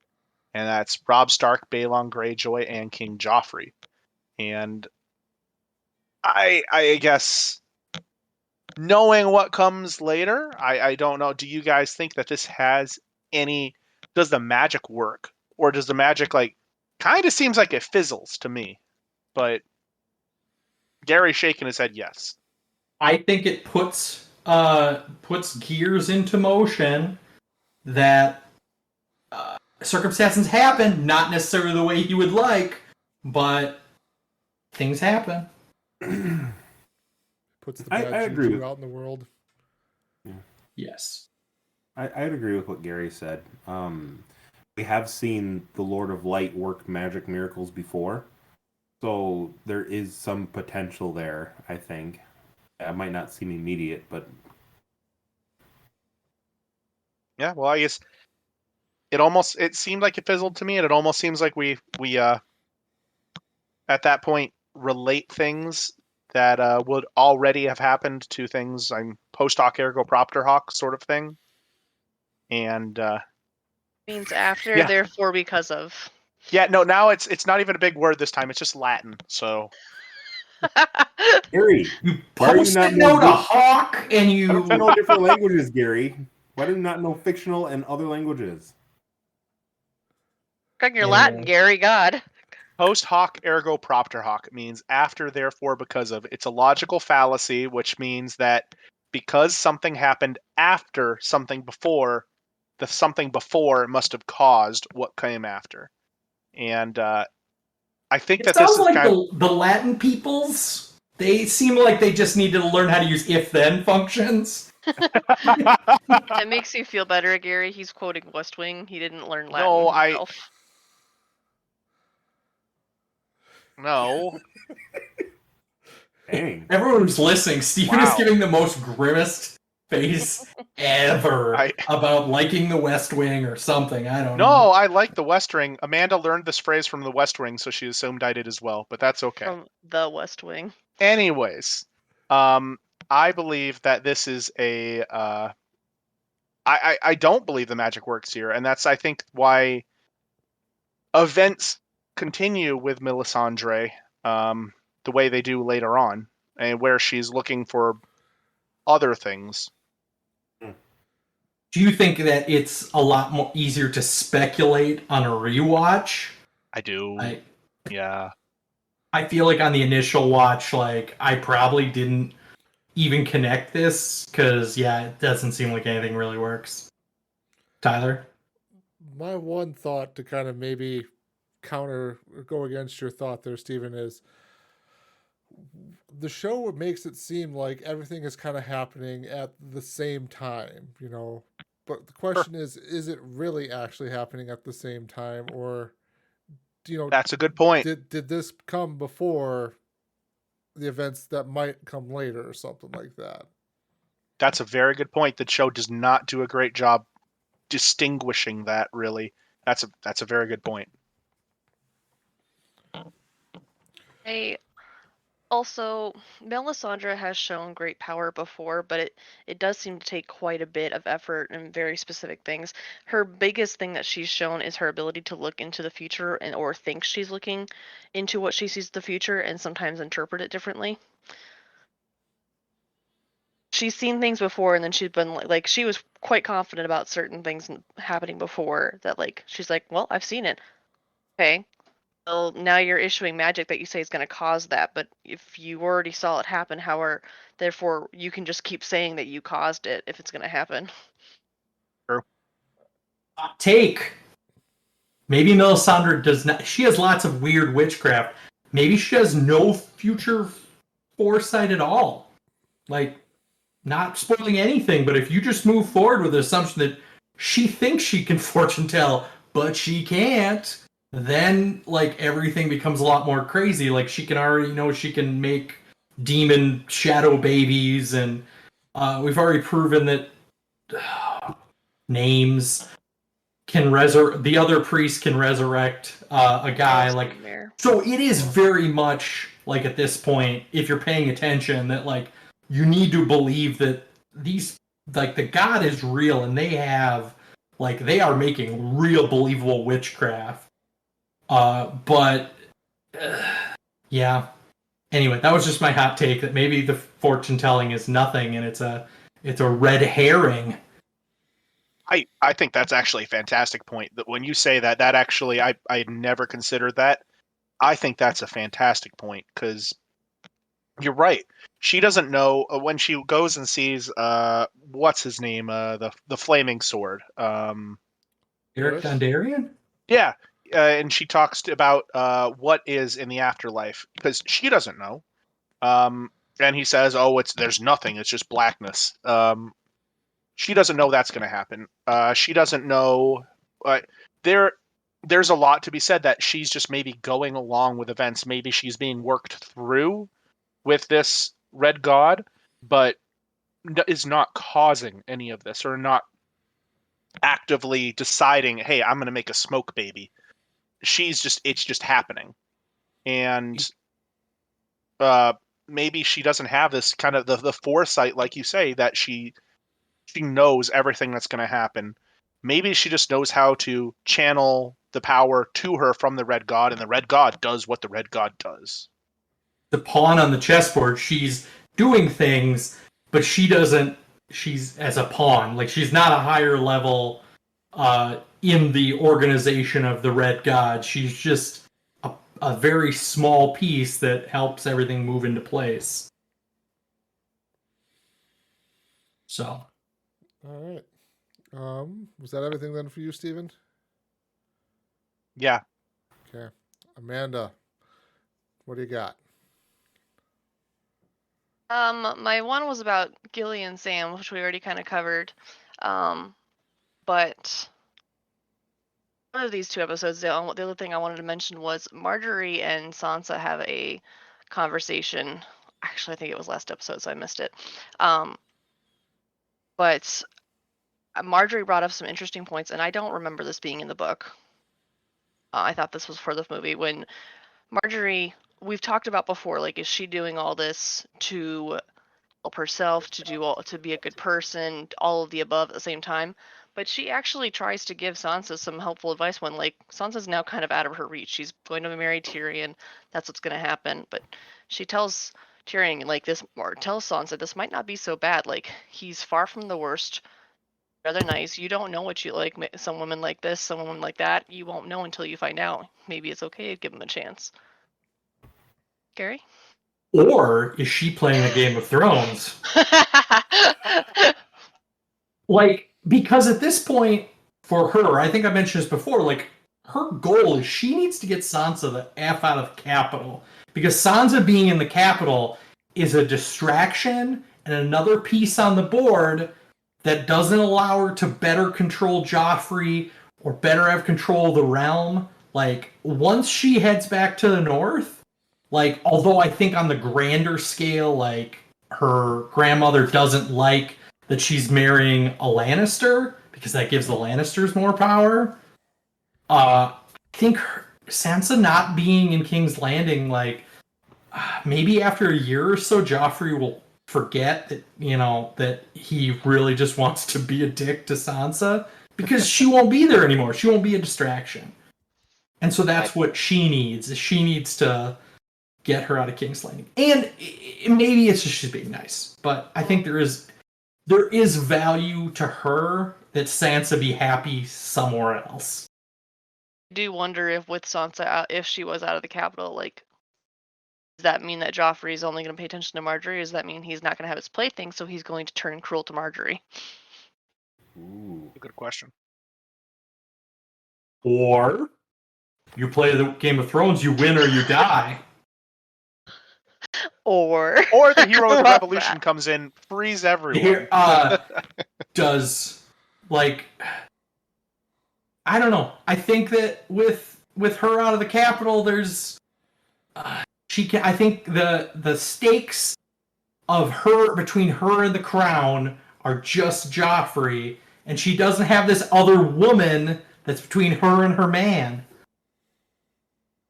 And that's Robb Stark, Balon Greyjoy, and King Joffrey. And I guess, knowing what comes later, I don't know. Do you guys think that this has any... Does the magic work? Or does the magic, kind of seems like it fizzles to me. But Gary's shaking his head yes. I think it puts gears into motion that circumstances happen, not necessarily the way you would like, but things happen. Puts the bad juju out in the world. Yeah. Yes. I'd agree with what Gary said. We have seen the Lord of Light work magic miracles before, so there is some potential there, I think. It might not seem immediate, but... Yeah, well, I guess it seemed like it fizzled to me, and it almost seems like we at that point relate things that would already have happened to things. I'm post hoc ergo propter hoc sort of thing. And Means after, yeah. therefore because of. Yeah, no, now it's not even a big word this time. It's just Latin. So Gary, You why are you post not it note a know hawk and Why don't you you... know different languages, Gary? Why do you not know fictional and other languages? Craig, your Latin, Gary, God. post hoc ergo propter hoc means after, therefore, because of. It's a logical fallacy, which means that because something happened after something before, the something before must have caused what came after. And I think that this sounds is like kind of... the Latin peoples. They seem like they just need to learn how to use if-then functions. It makes you feel better, Gary. He's quoting West Wing. He didn't learn Latin himself. No. Dang. Everyone who's listening, Steven is giving the most grimmest face ever about liking the West Wing or something. I don't know. No, I like the West Wing. Amanda learned this phrase from the West Wing, so she assumed I did as well, but that's okay. From the West Wing. Anyways, I believe that this is a... I don't believe the magic works here, and that's, I think, why events continue with Melisandre the way they do later on, and where she's looking for other things. Do you think that it's a lot more easier to speculate on a rewatch? I do. Yeah. I feel like on the initial watch, I probably didn't even connect this, because, it doesn't seem like anything really works. Tyler? My one thought to kind of maybe counter or go against your thought there, Stephen, is the show makes it seem like everything is kind of happening at the same time, but the question is it really actually happening at the same time, or that's a good point. Did this come before the events that might come later or something like that? That's a very good point. The show does not do a great job distinguishing that, really. That's a very good point. Also, Melisandre has shown great power before, but it does seem to take quite a bit of effort and very specific things. Her biggest thing that she's shown is her ability to look into the future and or think she's looking into what she sees the future and sometimes interpret it differently. She's seen things before, and then she's been like she was quite confident about certain things happening before that she's like, well, I've seen it. Okay. Well, now you're issuing magic that you say is going to cause that, but if you already saw it happen, therefore you can just keep saying that you caused it if it's going to happen. True. Take. Maybe Melisandre does not. She has lots of weird witchcraft. Maybe she has no future foresight at all. Like, not spoiling anything, but if you just move forward with the assumption that she thinks she can fortune tell, but she can't, then everything becomes a lot more crazy. Like, she can already know she can make demon shadow babies, and we've already proven that names can the other priest can resurrect a guy. So it is very much at this point, if you're paying attention, that you need to believe that these the god is real, and they are making real believable witchcraft. Yeah. Anyway, that was just my hot take that maybe the fortune telling is nothing and it's a red herring. I think that's actually a fantastic point. That when you say that actually I had never considered that. I think that's a fantastic point because you're right. She doesn't know when she goes and sees what's his name, the flaming sword. Eric Dondarrion? Yeah. And she talks about what is in the afterlife because she doesn't know. And he says, "Oh, there's nothing. It's just blackness." She doesn't know that's going to happen. She doesn't know. There's a lot to be said that she's just maybe going along with events. Maybe she's being worked through with this red god, but is not causing any of this or not actively deciding, "Hey, I'm going to make a smoke baby." It's just happening. And maybe she doesn't have this kind of the foresight, like you say, that she knows everything that's going to happen. Maybe she just knows how to channel the power to her from the red god, and the red god does what the red god does. The pawn on the chessboard, she's doing things, but she's as a pawn. She's not a higher level in the organization of the red god. She's just a very small piece that helps everything move into place. So. All right. Was that everything then for you, Steven? Yeah. Okay. Amanda, what do you got? My one was about Gilly and Sam, which we already kind of covered. But one of these two episodes, the other thing I wanted to mention was Marjorie and Sansa have a conversation. Actually, I think it was last episode, so I missed it. But Marjorie brought up some interesting points, and I don't remember this being in the book. I thought this was for the movie. When Marjorie, we've talked about before, is she doing all this to help herself, to be a good person, all of the above at the same time? But she actually tries to give Sansa some helpful advice when, Sansa's now kind of out of her reach. She's going to marry Tyrion. That's what's going to happen. But she tells Tyrion, or tells Sansa, this might not be so bad. He's far from the worst. Rather nice. You don't know what you like. Some women like this, some women like that. You won't know until you find out. Maybe it's okay to give him a chance. Gary? Or is she playing a Game of Thrones? Because at this point, for her, I think I mentioned this before, her goal is she needs to get Sansa the F out of Capital. Because Sansa being in the Capital is a distraction and another piece on the board that doesn't allow her to better control Joffrey or better have control of the realm. Once she heads back to the north, although I think on the grander scale, her grandmother doesn't like that she's marrying a Lannister because that gives the Lannisters more power. I think Sansa not being in King's Landing, maybe after a year or so, Joffrey will forget that, that he really just wants to be a dick to Sansa, because she won't be there anymore. She won't be a distraction. And so that's what she needs. Is she needs to get her out of King's Landing. And maybe it's just she's being nice, but I think there is value to her that Sansa be happy somewhere else. I do wonder if with Sansa, if she was out of the capital, like, does that mean that Joffrey is only going to pay attention to Marjorie? Does that mean he's not going to have his plaything, so he's going to turn cruel to Marjorie? Ooh. Good question. Or you play the Game of Thrones, you win or you die. Or the hero of the revolution comes in, frees everyone. Does, like, I don't know. I think that with her out of the capital, there's she can. I think the stakes of her between her and the crown are just Joffrey, and she doesn't have this other woman that's between her and her man.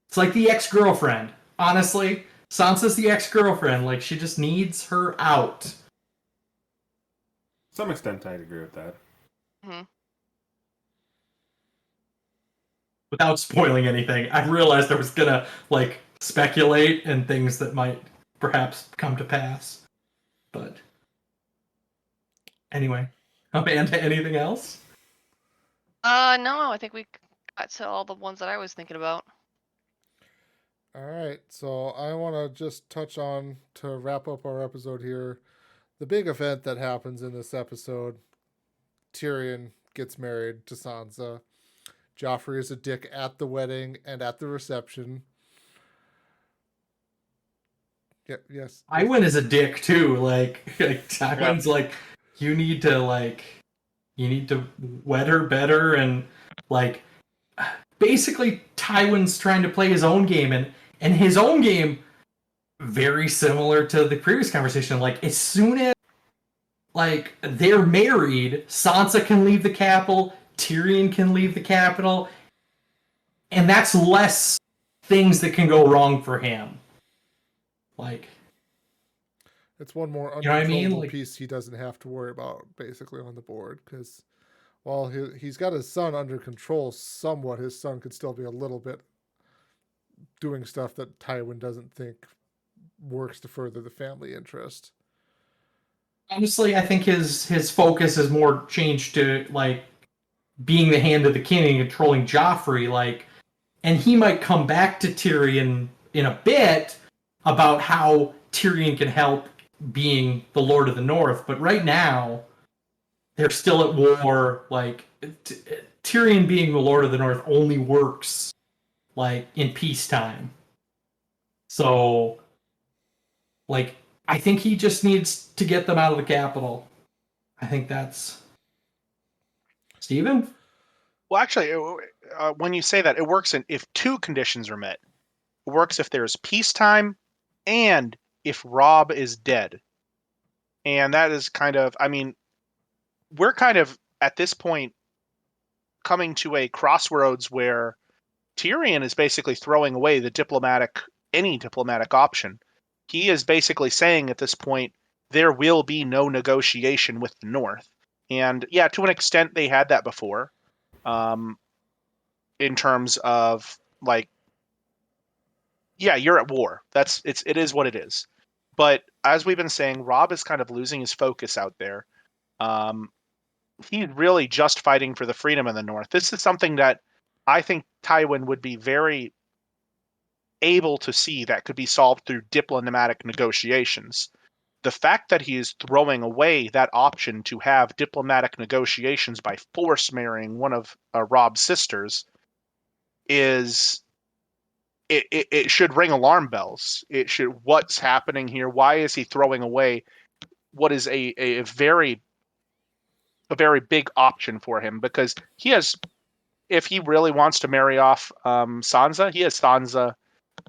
It's like the ex-girlfriend. Honestly, Sansa's the ex-girlfriend. Like, she just needs her out. To some extent, I'd agree with that. Mm-hmm. Without spoiling anything, I realized I was gonna, like, speculate and things that might perhaps come to pass. But anyway, Amanda, anything else? No, I think we got to all the ones that I was thinking about. All right, so I want to just touch on, to wrap up our episode here, the big event that happens in this episode. Tyrion gets married to Sansa. Joffrey is a dick at the wedding and at the reception. Yeah, yes. Tywin is a dick too. Like Tywin's like, you need to wed her better, and like basically Tywin's trying to play his own game, and his own game very similar to the previous conversation. Like, as soon as like they're married, Sansa can leave the capital, Tyrion can leave the capital, and that's less things that can go wrong for him. Like, it's one more you know what I mean? uncontrollable piece he doesn't have to worry about basically on the board, because while he's got his son under control somewhat, his son could still be a little bit doing stuff that Tywin doesn't think works to further the family interest. Honestly, I think his focus is more changed to like being the hand of the king and controlling Joffrey, like, and he might come back to Tyrion in a bit about how Tyrion can help being the Lord of the North, but right now they're still at war. Like, Tyrion being the Lord of the North only works like in peacetime. So, like, I think he just needs to get them out of the capital. I think that's Steven? Well, actually, when you say that, it works if two conditions are met. It works if there's peacetime and if Robb is dead. And that is kind of, I mean, we're kind of at this point coming to a crossroads where Tyrion is basically throwing away any diplomatic option. He is basically saying at this point, there will be no negotiation with the North. And yeah, to an extent, they had that before. In terms of like, yeah, you're at war. It is what it is. But as we've been saying, Robb is kind of losing his focus out there. He's really just fighting for the freedom of the North. This is something that I think Tywin would be very able to see that could be solved through diplomatic negotiations. The fact that he is throwing away that option to have diplomatic negotiations by force marrying one of Robb's sisters is it should ring alarm bells. It should, what's happening here? Why is he throwing away what is a very big option for him? Because he has, if he really wants to marry off Sansa, he has Sansa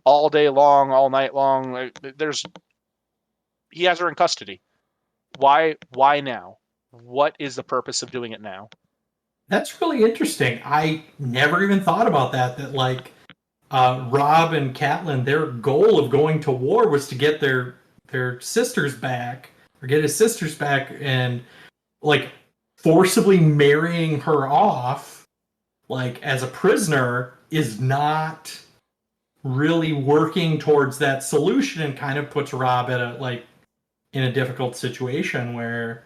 all day long, all night long. He has her in custody. Why now? What is the purpose of doing it now? That's really interesting. I never even thought about that. That like Rob and Catelyn, their goal of going to war was to get their sisters back, or get his sisters back, and like forcibly marrying her off, like as a prisoner, is not really working towards that solution, and kind of puts Rob at in a difficult situation where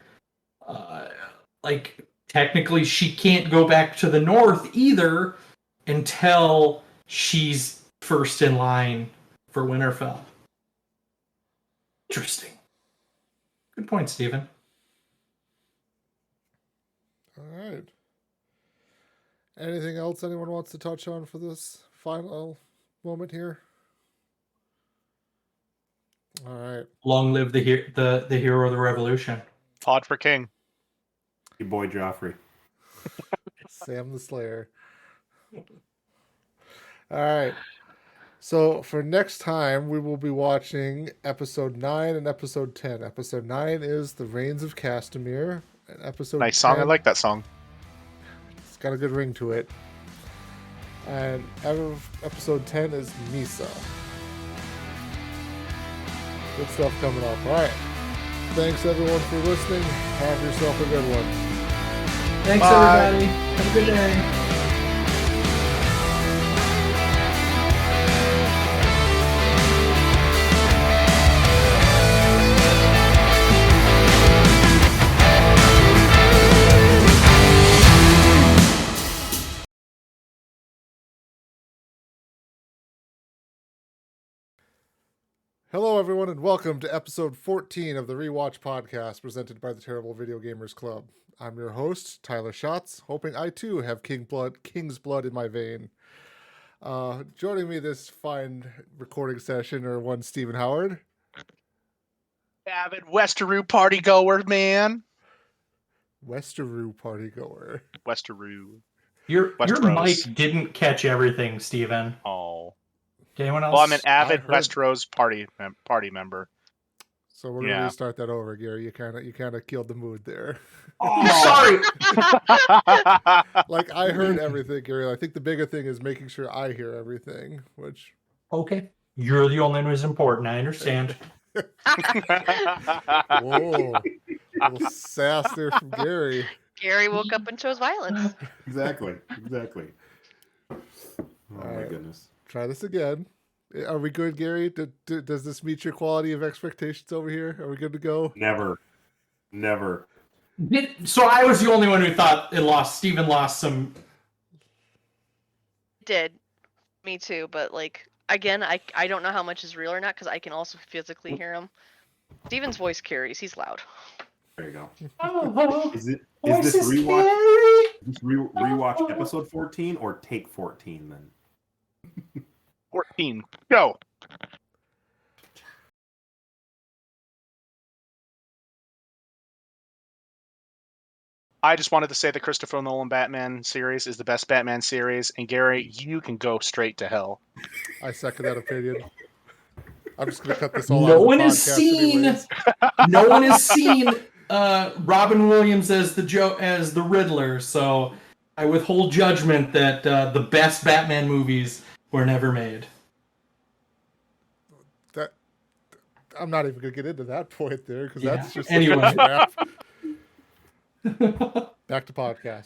technically she can't go back to the north either until she's first in line for Winterfell. Interesting. Good point, Stephen. All right. Anything else anyone wants to touch on for this final moment here? All right. Long live the hero of the revolution. Pod for king. Your boy Joffrey. Sam the Slayer. All right. So for next time, we will be watching episode 9 and episode 10. Episode 9 is The Reigns of Castamere. And episode Nice song. 10, I like that song. It's got a good ring to it. And episode 10 is Misa. Good stuff coming up. All right. Thanks, everyone, for listening. Have yourself a good one. Thanks, Bye. everybody. Have a good day. Hello, everyone, and welcome to episode 14 of the Rewatch podcast presented by the Terrible Video Gamers Club. I'm your host, Tyler Schatz, hoping I too have king's blood in my vein. Joining me this fine recording session are one Stephen Howard. Avid Westeroo party goer, man. Westeroo partygoer. Westeroo. Your Westeros. mic didn't catch everything, Stephen. Oh. Anyone else? Well, I'm an avid heard- Westeros party member. So we're gonna restart that over, Gary. You kind of killed the mood there. Oh, sorry. Like I heard everything, Gary. I think the bigger thing is making sure I hear everything. Which Okay. You're the only one who's important. I understand. whoa, little sass there from Gary. Gary woke up and chose violence. Exactly. Oh my Alright. goodness. Try this again. Are we good, Gary? Does this meet your quality of expectations over here? Are we good to go? Never. So I was the only one who thought Stephen lost some. Did. Me too, but again, I don't know how much is real or not because I can also physically hear him. Steven's voice carries. He's loud. There you go. Oh, Is this voices rewatch? carry. Is this rewatch episode 14 or take 14 then? 14. Go. I just wanted to say the Christopher Nolan Batman series is the best Batman series, and Gary, you can go straight to hell. I second that opinion. I'm just gonna cut this all out. No of the one has podcast seen. anyways. No one has seen Robin Williams as the Riddler, so I withhold judgment that the best Batman movies were never made. That I'm not even gonna get into that point there because Yeah. that's just Anyway. crap. Back to podcast.